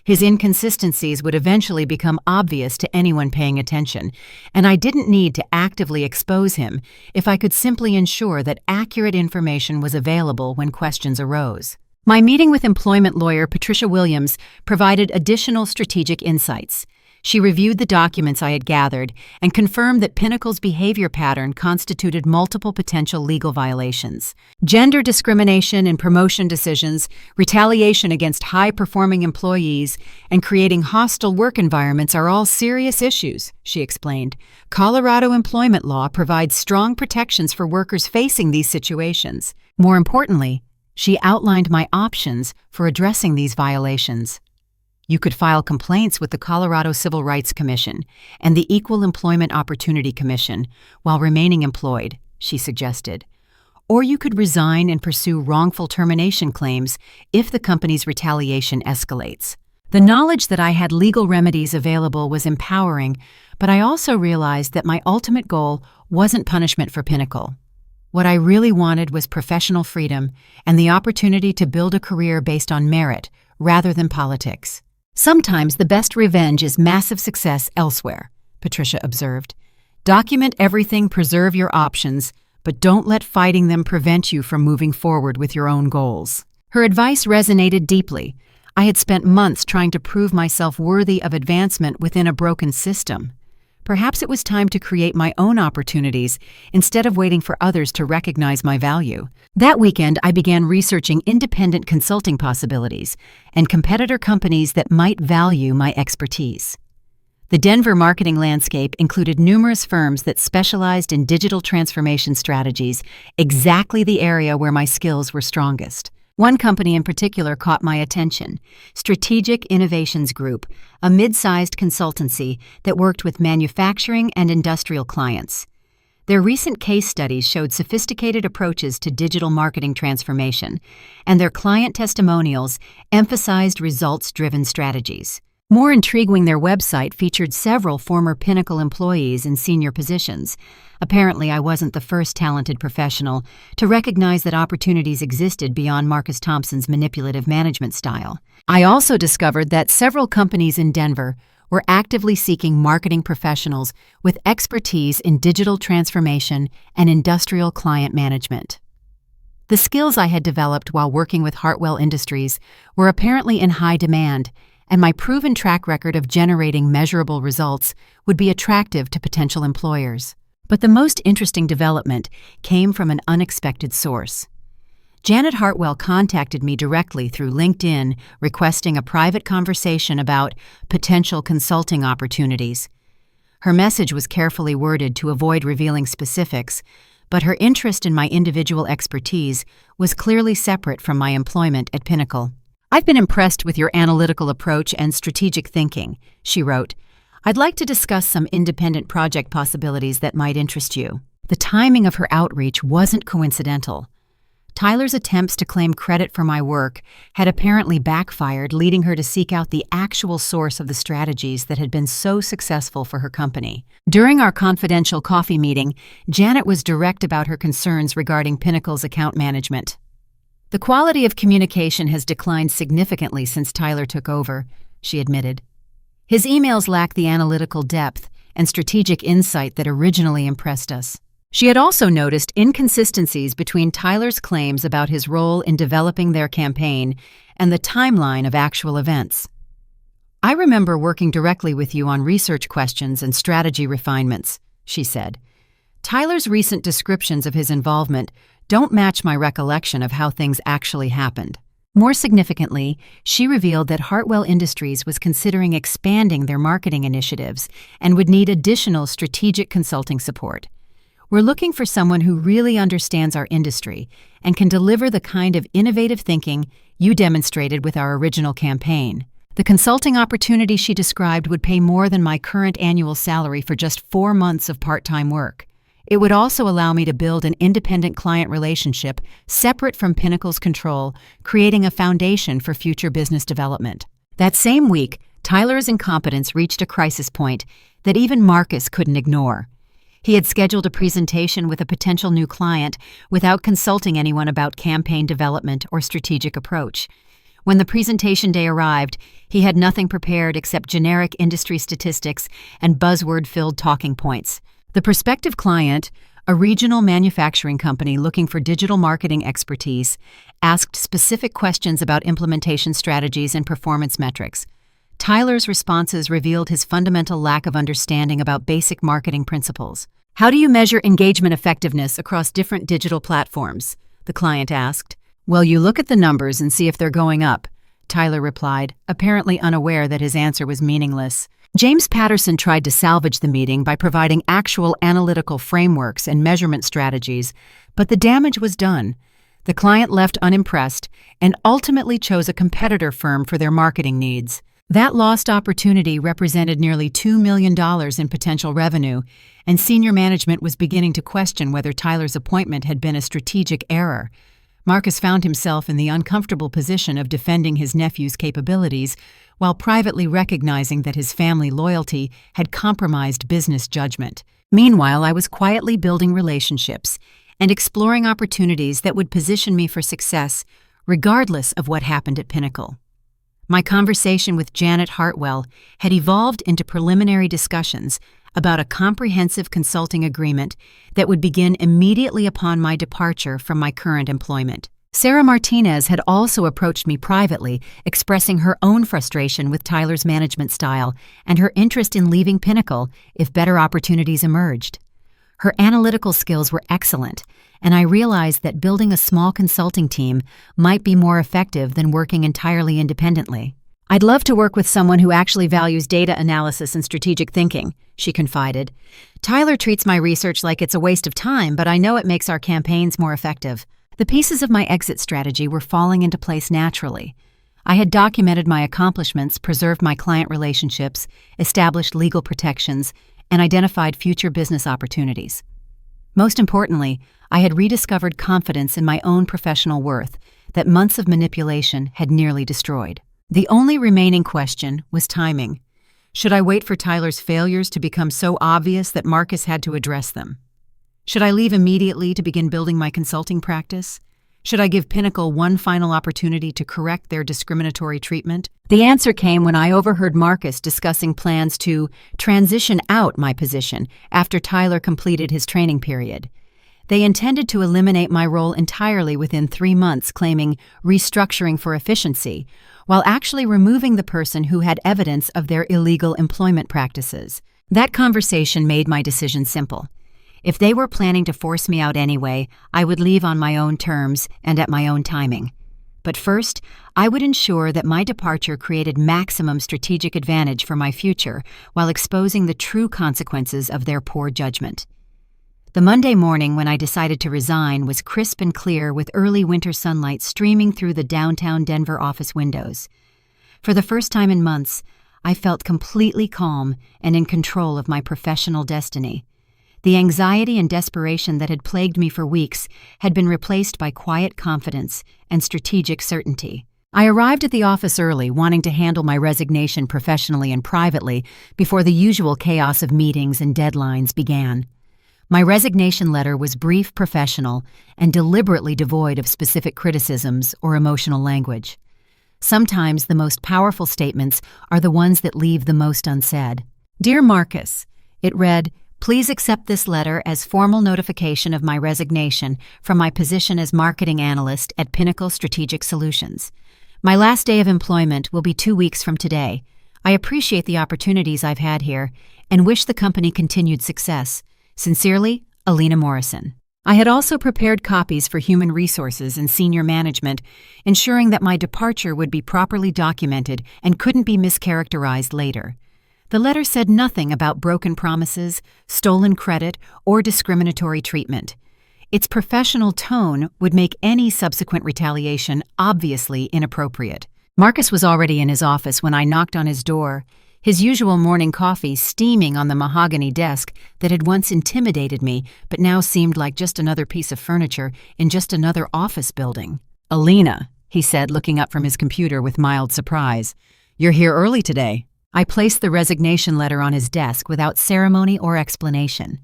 His inconsistencies would eventually become obvious to anyone paying attention, and I didn't need to actively expose him if I could simply ensure that accurate information was available when questions arose. My meeting with employment lawyer Patricia Williams provided additional strategic insights. She reviewed the documents I had gathered and confirmed that Pinnacle's behavior pattern constituted multiple potential legal violations. Gender discrimination in promotion decisions, retaliation against high-performing employees, and creating hostile work environments are all serious issues, she explained. Colorado employment law provides strong protections for workers facing these situations. More importantly, she outlined my options for addressing these violations. You could file complaints with the Colorado Civil Rights Commission and the Equal Employment Opportunity Commission while remaining employed, she suggested. Or you could resign and pursue wrongful termination claims if the company's retaliation escalates. The knowledge that I had legal remedies available was empowering, but I also realized that my ultimate goal wasn't punishment for Pinnacle. What I really wanted was professional freedom and the opportunity to build a career based on merit rather than politics. Sometimes the best revenge is massive success elsewhere, Patricia observed. Document everything, preserve your options, but don't let fighting them prevent you from moving forward with your own goals. Her advice resonated deeply. I had spent months trying to prove myself worthy of advancement within a broken system. Perhaps it was time to create my own opportunities instead of waiting for others to recognize my value. That weekend, I began researching independent consulting possibilities and competitor companies that might value my expertise. The Denver marketing landscape included numerous firms that specialized in digital transformation strategies, exactly the area where my skills were strongest. One company in particular caught my attention, Strategic Innovations Group, a mid-sized consultancy that worked with manufacturing and industrial clients. Their recent case studies showed sophisticated approaches to digital marketing transformation, and their client testimonials emphasized results-driven strategies. More intriguing, their website featured several former Pinnacle employees in senior positions. Apparently, I wasn't the first talented professional to recognize that opportunities existed beyond Marcus Thompson's manipulative management style. I also discovered that several companies in Denver were actively seeking marketing professionals with expertise in digital transformation and industrial client management. The skills I had developed while working with Hartwell Industries were apparently in high demand, and my proven track record of generating measurable results would be attractive to potential employers. But the most interesting development came from an unexpected source. Janet Hartwell contacted me directly through LinkedIn, requesting a private conversation about potential consulting opportunities. Her message was carefully worded to avoid revealing specifics, but her interest in my individual expertise was clearly separate from my employment at Pinnacle. "I've been impressed with your analytical approach and strategic thinking," she wrote. "I'd like to discuss some independent project possibilities that might interest you." The timing of her outreach wasn't coincidental. Tyler's attempts to claim credit for my work had apparently backfired, leading her to seek out the actual source of the strategies that had been so successful for her company. During our confidential coffee meeting, Janet was direct about her concerns regarding Pinnacle's account management. "The quality of communication has declined significantly since Tyler took over," she admitted. "His emails lack the analytical depth and strategic insight that originally impressed us." She had also noticed inconsistencies between Tyler's claims about his role in developing their campaign and the timeline of actual events. "I remember working directly with you on research questions and strategy refinements," she said. "Tyler's recent descriptions of his involvement don't match my recollection of how things actually happened." More significantly, she revealed that Hartwell Industries was considering expanding their marketing initiatives and would need additional strategic consulting support. "We're looking for someone who really understands our industry and can deliver the kind of innovative thinking you demonstrated with our original campaign." The consulting opportunity she described would pay more than my current annual salary for just 4 months of part-time work. It would also allow me to build an independent client relationship separate from Pinnacle's control, creating a foundation for future business development. That same week, Tyler's incompetence reached a crisis point that even Marcus couldn't ignore. He had scheduled a presentation with a potential new client without consulting anyone about campaign development or strategic approach. When the presentation day arrived, he had nothing prepared except generic industry statistics and buzzword-filled talking points. The prospective client, a regional manufacturing company looking for digital marketing expertise, asked specific questions about implementation strategies and performance metrics. Tyler's responses revealed his fundamental lack of understanding about basic marketing principles. "How do you measure engagement effectiveness across different digital platforms?" the client asked. "Well, you look at the numbers and see if they're going up," Tyler replied, apparently unaware that his answer was meaningless. James Patterson tried to salvage the meeting by providing actual analytical frameworks and measurement strategies, but the damage was done. The client left unimpressed and ultimately chose a competitor firm for their marketing needs. That lost opportunity represented nearly $2 million in potential revenue, and senior management was beginning to question whether Tyler's appointment had been a strategic error. Marcus found himself in the uncomfortable position of defending his nephew's capabilities while privately recognizing that his family loyalty had compromised business judgment. Meanwhile, I was quietly building relationships and exploring opportunities that would position me for success, regardless of what happened at Pinnacle. My conversation with Janet Hartwell had evolved into preliminary discussions about a comprehensive consulting agreement that would begin immediately upon my departure from my current employment. Sarah Martinez had also approached me privately, expressing her own frustration with Tyler's management style and her interest in leaving Pinnacle if better opportunities emerged. Her analytical skills were excellent, and I realized that building a small consulting team might be more effective than working entirely independently. "I'd love to work with someone who actually values data analysis and strategic thinking," she confided. "Tyler treats my research like it's a waste of time, but I know it makes our campaigns more effective." The pieces of my exit strategy were falling into place naturally. I had documented my accomplishments, preserved my client relationships, established legal protections, and identified future business opportunities. Most importantly, I had rediscovered confidence in my own professional worth that months of manipulation had nearly destroyed. The only remaining question was timing. Should I wait for Tyler's failures to become so obvious that Marcus had to address them? Should I leave immediately to begin building my consulting practice? Should I give Pinnacle one final opportunity to correct their discriminatory treatment? The answer came when I overheard Marcus discussing plans to transition out my position after Tyler completed his training period. They intended to eliminate my role entirely within 3 months, claiming restructuring for efficiency, while actually removing the person who had evidence of their illegal employment practices. That conversation made my decision simple. If they were planning to force me out anyway, I would leave on my own terms and at my own timing. But first, I would ensure that my departure created maximum strategic advantage for my future while exposing the true consequences of their poor judgment. The Monday morning when I decided to resign was crisp and clear, with early winter sunlight streaming through the downtown Denver office windows. For the first time in months, I felt completely calm and in control of my professional destiny. The anxiety and desperation that had plagued me for weeks had been replaced by quiet confidence and strategic certainty. I arrived at the office early, wanting to handle my resignation professionally and privately before the usual chaos of meetings and deadlines began. My resignation letter was brief, professional, and deliberately devoid of specific criticisms or emotional language. Sometimes the most powerful statements are the ones that leave the most unsaid. Dear Marcus, it read, "Please accept this letter as formal notification of my resignation from my position as marketing analyst at Pinnacle Strategic Solutions. My last day of employment will be 2 weeks from today. I appreciate the opportunities I've had here and wish the company continued success. Sincerely, Alina Morrison." I had also prepared copies for human resources and senior management, ensuring that my departure would be properly documented and couldn't be mischaracterized later. The letter said nothing about broken promises, stolen credit, or discriminatory treatment. Its professional tone would make any subsequent retaliation obviously inappropriate. Marcus was already in his office when I knocked on his door, his usual morning coffee steaming on the mahogany desk that had once intimidated me but now seemed like just another piece of furniture in just another office building. "Alina," he said, looking up from his computer with mild surprise. "You're here early today." I placed the resignation letter on his desk without ceremony or explanation.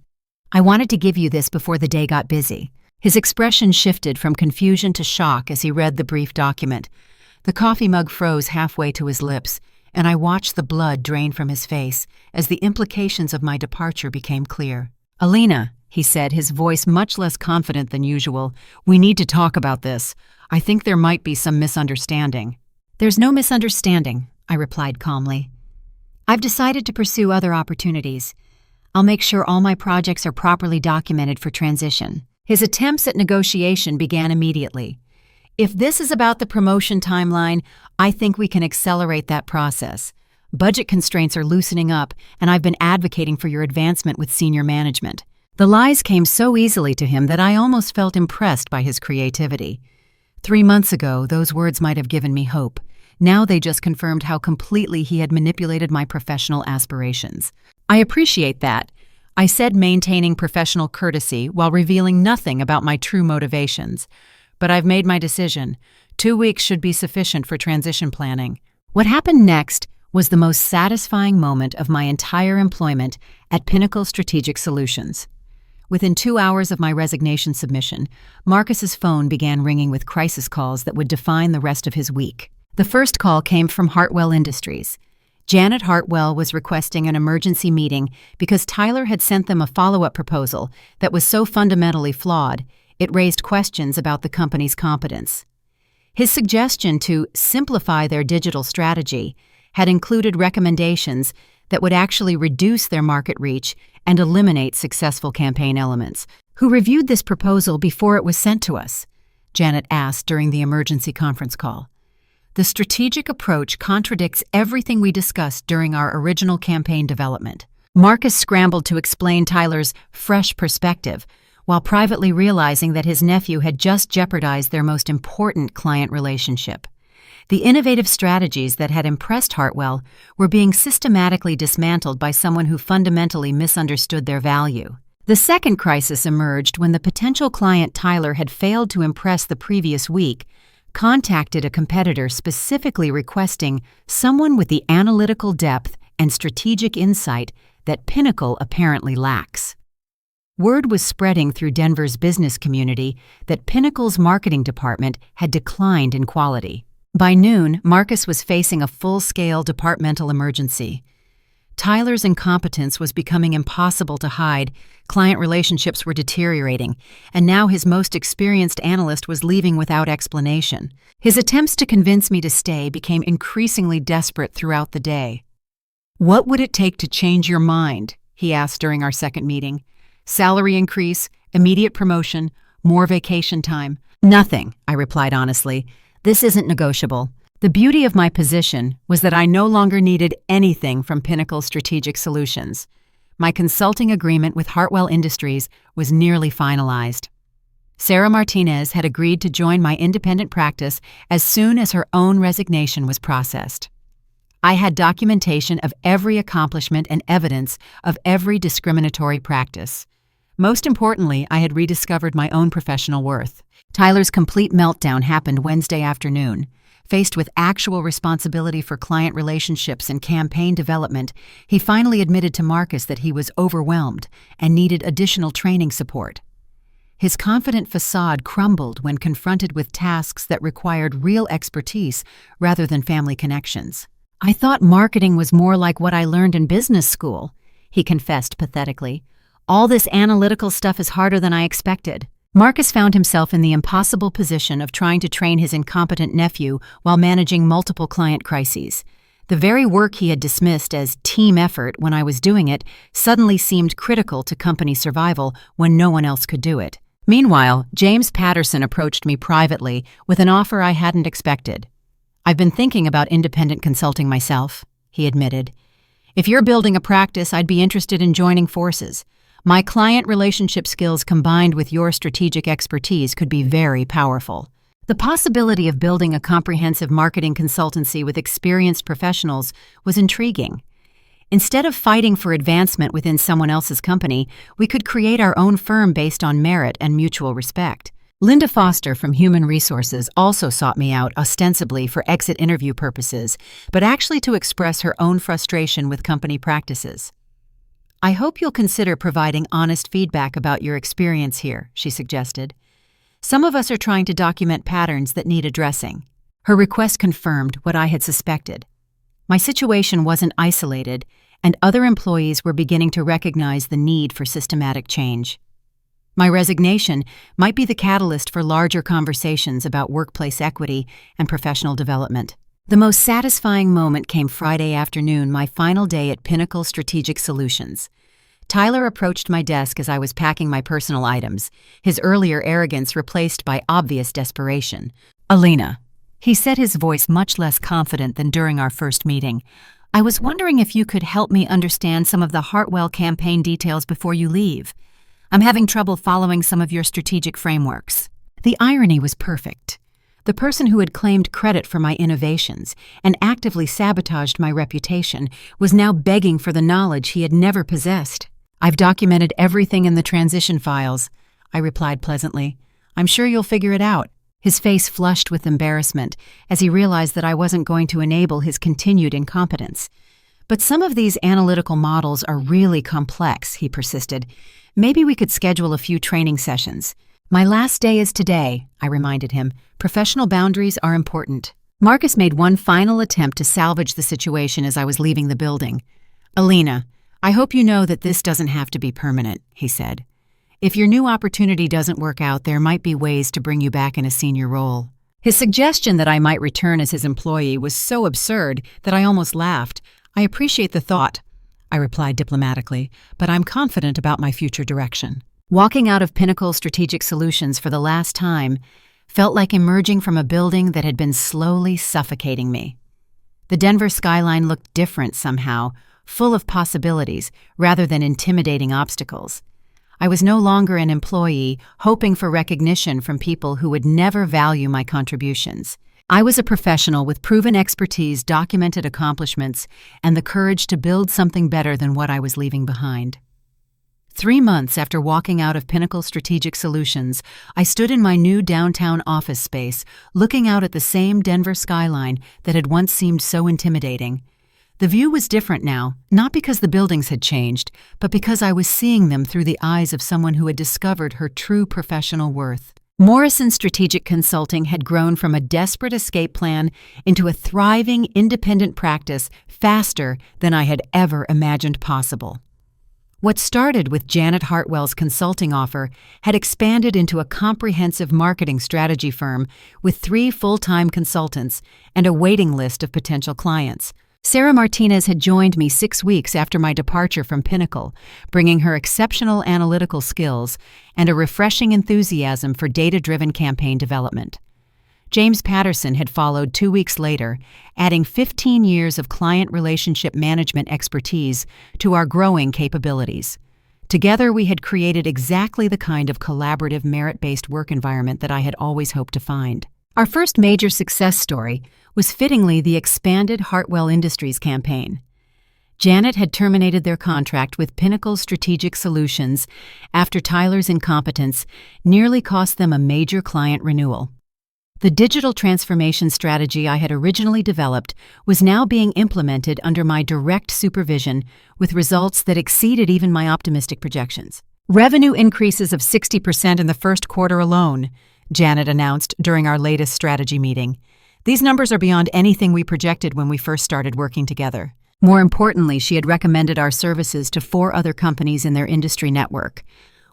"I wanted to give you this before the day got busy." His expression shifted from confusion to shock as he read the brief document. The coffee mug froze halfway to his lips, and I watched the blood drain from his face as the implications of my departure became clear. "Alina," he said, his voice much less confident than usual, "we need to talk about this. I think there might be some misunderstanding." "There's no misunderstanding," I replied calmly. "I've decided to pursue other opportunities. I'll make sure all my projects are properly documented for transition." His attempts at negotiation began immediately. "If this is about the promotion timeline, I think we can accelerate that process. Budget constraints are loosening up, and I've been advocating for your advancement with senior management." The lies came so easily to him that I almost felt impressed by his creativity. 3 months ago, those words might have given me hope. Now they just confirmed how completely he had manipulated my professional aspirations. "I appreciate that," I said, maintaining professional courtesy while revealing nothing about my true motivations. "But I've made my decision. 2 weeks should be sufficient for transition planning." What happened next was the most satisfying moment of my entire employment at Pinnacle Strategic Solutions. Within 2 hours of my resignation submission, Marcus's phone began ringing with crisis calls that would define the rest of his week. The first call came from Hartwell Industries. Janet Hartwell was requesting an emergency meeting because Tyler had sent them a follow-up proposal that was so fundamentally flawed, it raised questions about the company's competence. His suggestion to simplify their digital strategy had included recommendations that would actually reduce their market reach and eliminate successful campaign elements. "Who reviewed this proposal before it was sent to us?" Janet asked during the emergency conference call. "The strategic approach contradicts everything we discussed during our original campaign development." Marcus scrambled to explain Tyler's fresh perspective, while privately realizing that his nephew had just jeopardized their most important client relationship. The innovative strategies that had impressed Hartwell were being systematically dismantled by someone who fundamentally misunderstood their value. The second crisis emerged when the potential client Tyler had failed to impress the previous week contacted a competitor specifically requesting someone with the analytical depth and strategic insight that Pinnacle apparently lacks. Word was spreading through Denver's business community that Pinnacle's marketing department had declined in quality. By noon, Marcus was facing a full-scale departmental emergency. Tyler's incompetence was becoming impossible to hide, client relationships were deteriorating, and now his most experienced analyst was leaving without explanation. His attempts to convince me to stay became increasingly desperate throughout the day. "What would it take to change your mind?" he asked during our second meeting. "Salary increase, immediate promotion, more vacation time?" "Nothing," I replied honestly. "This isn't negotiable." The beauty of my position was that I no longer needed anything from Pinnacle Strategic Solutions. My consulting agreement with Hartwell Industries was nearly finalized. Sarah Martinez had agreed to join my independent practice as soon as her own resignation was processed. I had documentation of every accomplishment and evidence of every discriminatory practice. Most importantly, I had rediscovered my own professional worth. Tyler's complete meltdown happened Wednesday afternoon. Faced with actual responsibility for client relationships and campaign development, he finally admitted to Marcus that he was overwhelmed and needed additional training support. His confident facade crumbled when confronted with tasks that required real expertise rather than family connections. "I thought marketing was more like what I learned in business school," he confessed pathetically. "All this analytical stuff is harder than I expected." Marcus found himself in the impossible position of trying to train his incompetent nephew while managing multiple client crises. The very work he had dismissed as team effort when I was doing it suddenly seemed critical to company survival when no one else could do it. Meanwhile, James Patterson approached me privately with an offer I hadn't expected. "I've been thinking about independent consulting myself," he admitted. "If you're building a practice, I'd be interested in joining forces. My client relationship skills combined with your strategic expertise could be very powerful." The possibility of building a comprehensive marketing consultancy with experienced professionals was intriguing. Instead of fighting for advancement within someone else's company, we could create our own firm based on merit and mutual respect. Linda Foster from Human Resources also sought me out ostensibly for exit interview purposes, but actually to express her own frustration with company practices. "I hope you'll consider providing honest feedback about your experience here," she suggested. "Some of us are trying to document patterns that need addressing." Her request confirmed what I had suspected. My situation wasn't isolated, and other employees were beginning to recognize the need for systematic change. My resignation might be the catalyst for larger conversations about workplace equity and professional development. The most satisfying moment came Friday afternoon, my final day at Pinnacle Strategic Solutions. Tyler approached my desk as I was packing my personal items, his earlier arrogance replaced by obvious desperation. "Alina," he said, his voice much less confident than during our first meeting, "I was wondering if you could help me understand some of the Hartwell campaign details before you leave. I'm having trouble following some of your strategic frameworks." The irony was perfect. The person who had claimed credit for my innovations and actively sabotaged my reputation was now begging for the knowledge he had never possessed. "I've documented everything in the transition files," I replied pleasantly. "I'm sure you'll figure it out." His face flushed with embarrassment as he realized that I wasn't going to enable his continued incompetence. "But some of these analytical models are really complex," he persisted. "Maybe we could schedule a few training sessions." "My last day is today," I reminded him. "Professional boundaries are important." Marcus made one final attempt to salvage the situation as I was leaving the building. "Alina, I hope you know that this doesn't have to be permanent," he said. "If your new opportunity doesn't work out, there might be ways to bring you back in a senior role." His suggestion that I might return as his employee was so absurd that I almost laughed. "I appreciate the thought," I replied diplomatically, "but I'm confident about my future direction." Walking out of Pinnacle Strategic Solutions for the last time felt like emerging from a building that had been slowly suffocating me. The Denver skyline looked different somehow, full of possibilities rather than intimidating obstacles. I was no longer an employee hoping for recognition from people who would never value my contributions. I was a professional with proven expertise, documented accomplishments, and the courage to build something better than what I was leaving behind. 3 months after walking out of Pinnacle Strategic Solutions, I stood in my new downtown office space, looking out at the same Denver skyline that had once seemed so intimidating. The view was different now, not because the buildings had changed, but because I was seeing them through the eyes of someone who had discovered her true professional worth. Morrison Strategic Consulting had grown from a desperate escape plan into a thriving, independent practice faster than I had ever imagined possible. What started with Janet Hartwell's consulting offer had expanded into a comprehensive marketing strategy firm with 3 full-time consultants and a waiting list of potential clients. Sarah Martinez had joined me 6 weeks after my departure from Pinnacle, bringing her exceptional analytical skills and a refreshing enthusiasm for data-driven campaign development. James Patterson had followed 2 weeks later, adding 15 years of client relationship management expertise to our growing capabilities. Together, we had created exactly the kind of collaborative, merit-based work environment that I had always hoped to find. Our first major success story was fittingly the expanded Hartwell Industries campaign. Janet had terminated their contract with Pinnacle Strategic Solutions after Tyler's incompetence nearly cost them a major client renewal. The digital transformation strategy I had originally developed was now being implemented under my direct supervision with results that exceeded even my optimistic projections. Revenue increases of 60% in the first quarter alone, Janet announced during our latest strategy meeting. These numbers are beyond anything we projected when we first started working together. More importantly, she had recommended our services to 4 other companies in their industry network.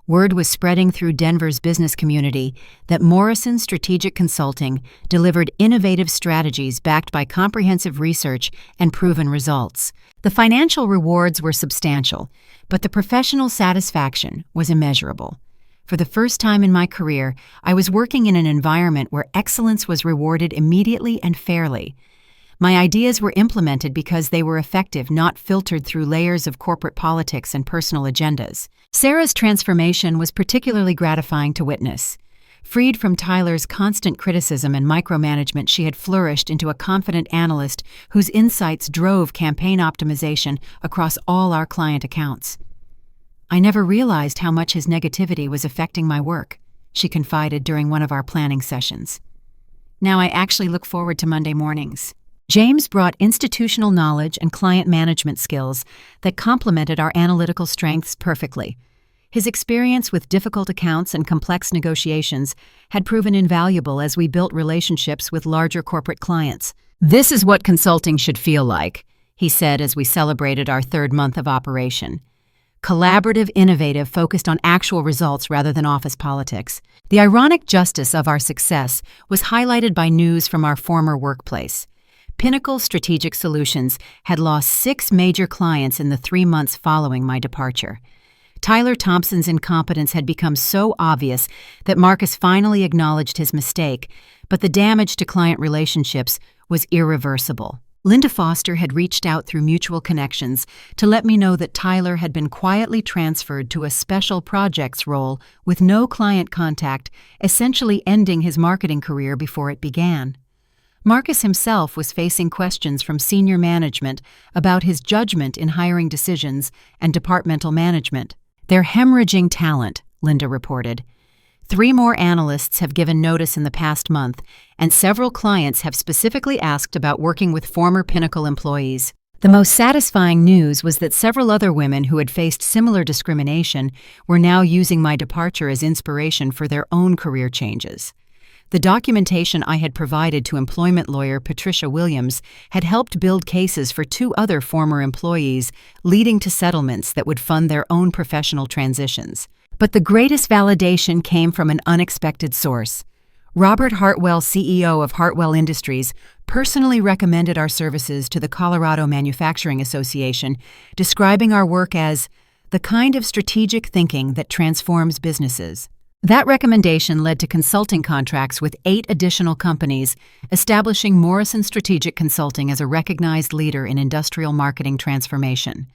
Word was spreading through Denver's business community that Morrison Strategic Consulting delivered innovative strategies backed by comprehensive research and proven results. The financial rewards were substantial, but the professional satisfaction was immeasurable. For the first time in my career, I was working in an environment where excellence was rewarded immediately and fairly. My ideas were implemented because they were effective, not filtered through layers of corporate politics and personal agendas. Sarah's transformation was particularly gratifying to witness. Freed from Tyler's constant criticism and micromanagement, she had flourished into a confident analyst whose insights drove campaign optimization across all our client accounts. I never realized how much his negativity was affecting my work, she confided during one of our planning sessions. Now I actually look forward to Monday mornings. James brought institutional knowledge and client management skills that complemented our analytical strengths perfectly. His experience with difficult accounts and complex negotiations had proven invaluable as we built relationships with larger corporate clients. "This is what consulting should feel like," he said as we celebrated our 3rd month of operation. Collaborative, innovative, focused on actual results rather than office politics. The ironic justice of our success was highlighted by news from our former workplace. Pinnacle Strategic Solutions had lost 6 major clients in the 3 months following my departure. Tyler Thompson's incompetence had become so obvious that Marcus finally acknowledged his mistake, but the damage to client relationships was irreversible. Linda Foster had reached out through mutual connections to let me know that Tyler had been quietly transferred to a special projects role with no client contact, essentially ending his marketing career before it began. Marcus himself was facing questions from senior management about his judgment in hiring decisions and departmental management. "They're hemorrhaging talent," Linda reported. 3 more analysts have given notice in the past month, and several clients have specifically asked about working with former Pinnacle employees. The most satisfying news was that several other women who had faced similar discrimination were now using my departure as inspiration for their own career changes. The documentation I had provided to employment lawyer Patricia Williams had helped build cases for 2 other former employees, leading to settlements that would fund their own professional transitions. But the greatest validation came from an unexpected source. Robert Hartwell, CEO of Hartwell Industries, personally recommended our services to the Colorado Manufacturing Association, describing our work as the kind of strategic thinking that transforms businesses. That recommendation led to consulting contracts with 8 additional companies, establishing Morrison Strategic Consulting as a recognized leader in industrial marketing transformation.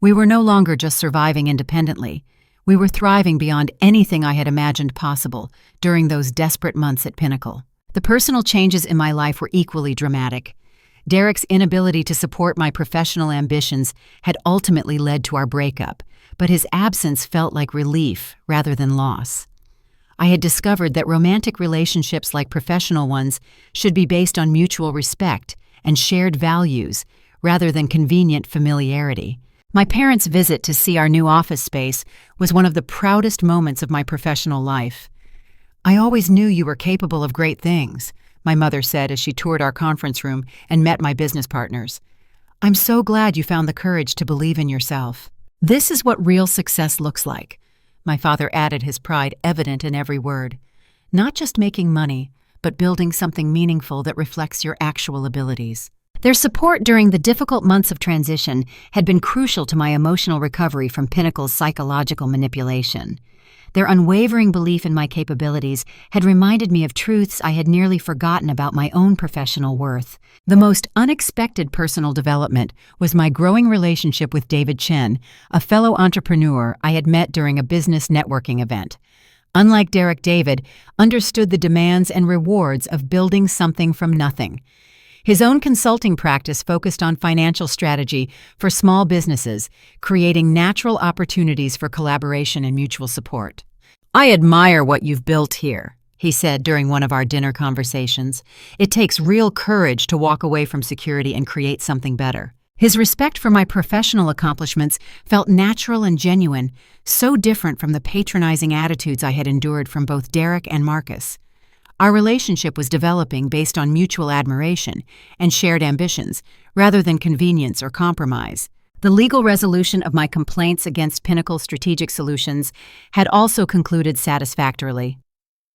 We were no longer just surviving independently. We were thriving beyond anything I had imagined possible during those desperate months at Pinnacle. The personal changes in my life were equally dramatic. Derek's inability to support my professional ambitions had ultimately led to our breakup, but his absence felt like relief rather than loss. I had discovered that romantic relationships like professional ones should be based on mutual respect and shared values rather than convenient familiarity. My parents' visit to see our new office space was one of the proudest moments of my professional life. "I always knew you were capable of great things," my mother said as she toured our conference room and met my business partners. "I'm so glad you found the courage to believe in yourself." "This is what real success looks like," my father added, his pride evident in every word. "Not just making money, but building something meaningful that reflects your actual abilities." Their support during the difficult months of transition had been crucial to my emotional recovery from Pinnacle's psychological manipulation. Their unwavering belief in my capabilities had reminded me of truths I had nearly forgotten about my own professional worth. The most unexpected personal development was my growing relationship with David Chen, a fellow entrepreneur I had met during a business networking event. Unlike Derek, David understood the demands and rewards of building something from nothing. His own consulting practice focused on financial strategy for small businesses, creating natural opportunities for collaboration and mutual support. "I admire what you've built here," he said during one of our dinner conversations. "It takes real courage to walk away from security and create something better." His respect for my professional accomplishments felt natural and genuine, so different from the patronizing attitudes I had endured from both Derek and Marcus. Our relationship was developing based on mutual admiration and shared ambitions, rather than convenience or compromise. The legal resolution of my complaints against Pinnacle Strategic Solutions had also concluded satisfactorily.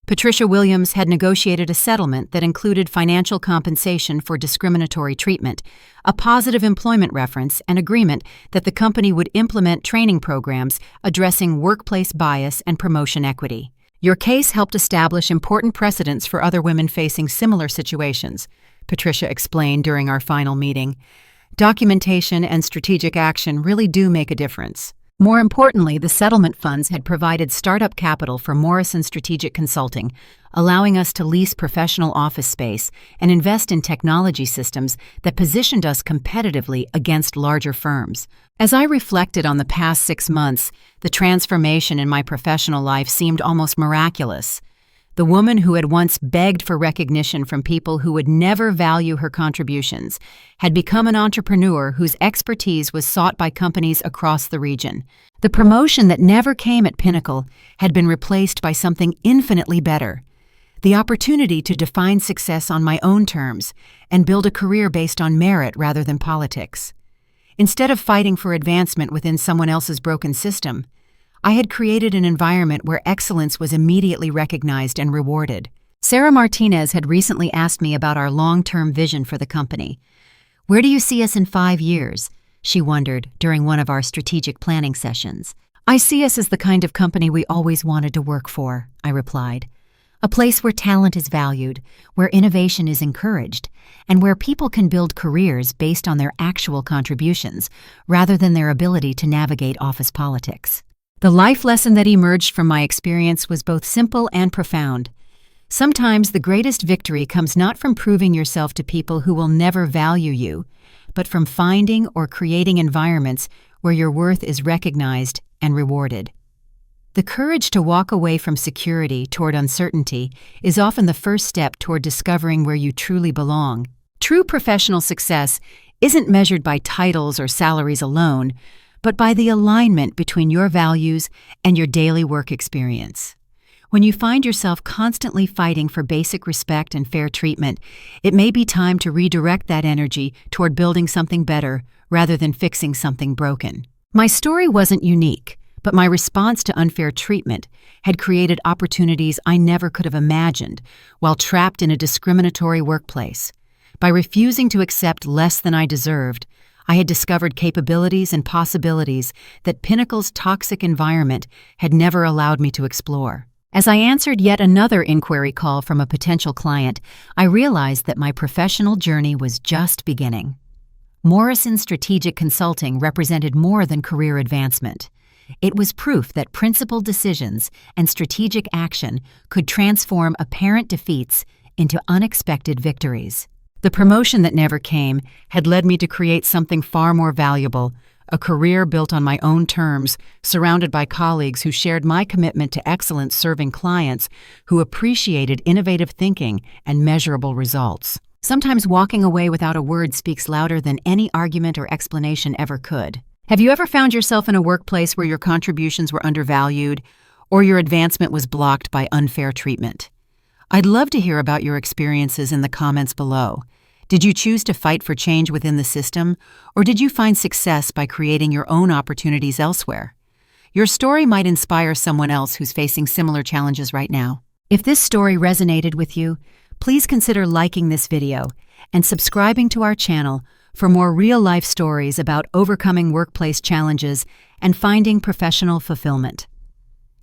Patricia Williams had negotiated a settlement that included financial compensation for discriminatory treatment, a positive employment reference, and agreement that the company would implement training programs addressing workplace bias and promotion equity. "Your case helped establish important precedents for other women facing similar situations," Patricia explained during our final meeting. "Documentation and strategic action really do make a difference." More importantly, the settlement funds had provided startup capital for Morrison Strategic Consulting, allowing us to lease professional office space and invest in technology systems that positioned us competitively against larger firms. As I reflected on the past 6 months, the transformation in my professional life seemed almost miraculous. The woman who had once begged for recognition from people who would never value her contributions had become an entrepreneur whose expertise was sought by companies across the region. The promotion that never came at Pinnacle had been replaced by something infinitely better: the opportunity to define success on my own terms and build a career based on merit rather than politics. Instead of fighting for advancement within someone else's broken system, I had created an environment where excellence was immediately recognized and rewarded. Sarah Martinez had recently asked me about our long-term vision for the company. "Where do you see us in 5 years?" she wondered during one of our strategic planning sessions. "I see us as the kind of company we always wanted to work for," I replied. "A place where talent is valued, where innovation is encouraged, and where people can build careers based on their actual contributions rather than their ability to navigate office politics." The life lesson that emerged from my experience was both simple and profound. Sometimes the greatest victory comes not from proving yourself to people who will never value you, but from finding or creating environments where your worth is recognized and rewarded. The courage to walk away from security toward uncertainty is often the first step toward discovering where you truly belong. True professional success isn't measured by titles or salaries alone, but by the alignment between your values and your daily work experience. When you find yourself constantly fighting for basic respect and fair treatment, it may be time to redirect that energy toward building something better rather than fixing something broken. My story wasn't unique, but my response to unfair treatment had created opportunities I never could have imagined while trapped in a discriminatory workplace. By refusing to accept less than I deserved, I had discovered capabilities and possibilities that Pinnacle's toxic environment had never allowed me to explore. As I answered yet another inquiry call from a potential client, I realized that my professional journey was just beginning. Morrison Strategic Consulting represented more than career advancement. It was proof that principled decisions and strategic action could transform apparent defeats into unexpected victories. The promotion that never came had led me to create something far more valuable, a career built on my own terms, surrounded by colleagues who shared my commitment to excellence, serving clients who appreciated innovative thinking and measurable results. Sometimes walking away without a word speaks louder than any argument or explanation ever could. Have you ever found yourself in a workplace where your contributions were undervalued or your advancement was blocked by unfair treatment? I'd love to hear about your experiences in the comments below. Did you choose to fight for change within the system, or did you find success by creating your own opportunities elsewhere? Your story might inspire someone else who's facing similar challenges right now. If this story resonated with you, please consider liking this video and subscribing to our channel for more real-life stories about overcoming workplace challenges and finding professional fulfillment.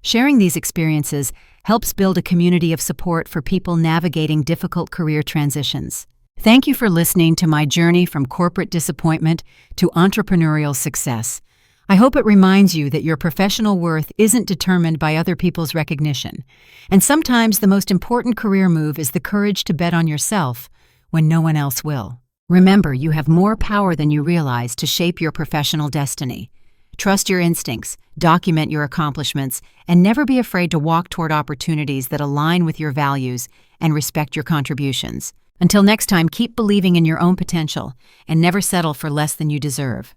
Sharing these experiences helps build a community of support for people navigating difficult career transitions. Thank you for listening to my journey from corporate disappointment to entrepreneurial success. I hope it reminds you that your professional worth isn't determined by other people's recognition. And sometimes the most important career move is the courage to bet on yourself when no one else will. Remember, you have more power than you realize to shape your professional destiny. Trust your instincts, document your accomplishments, and never be afraid to walk toward opportunities that align with your values and respect your contributions. Until next time, keep believing in your own potential and never settle for less than you deserve.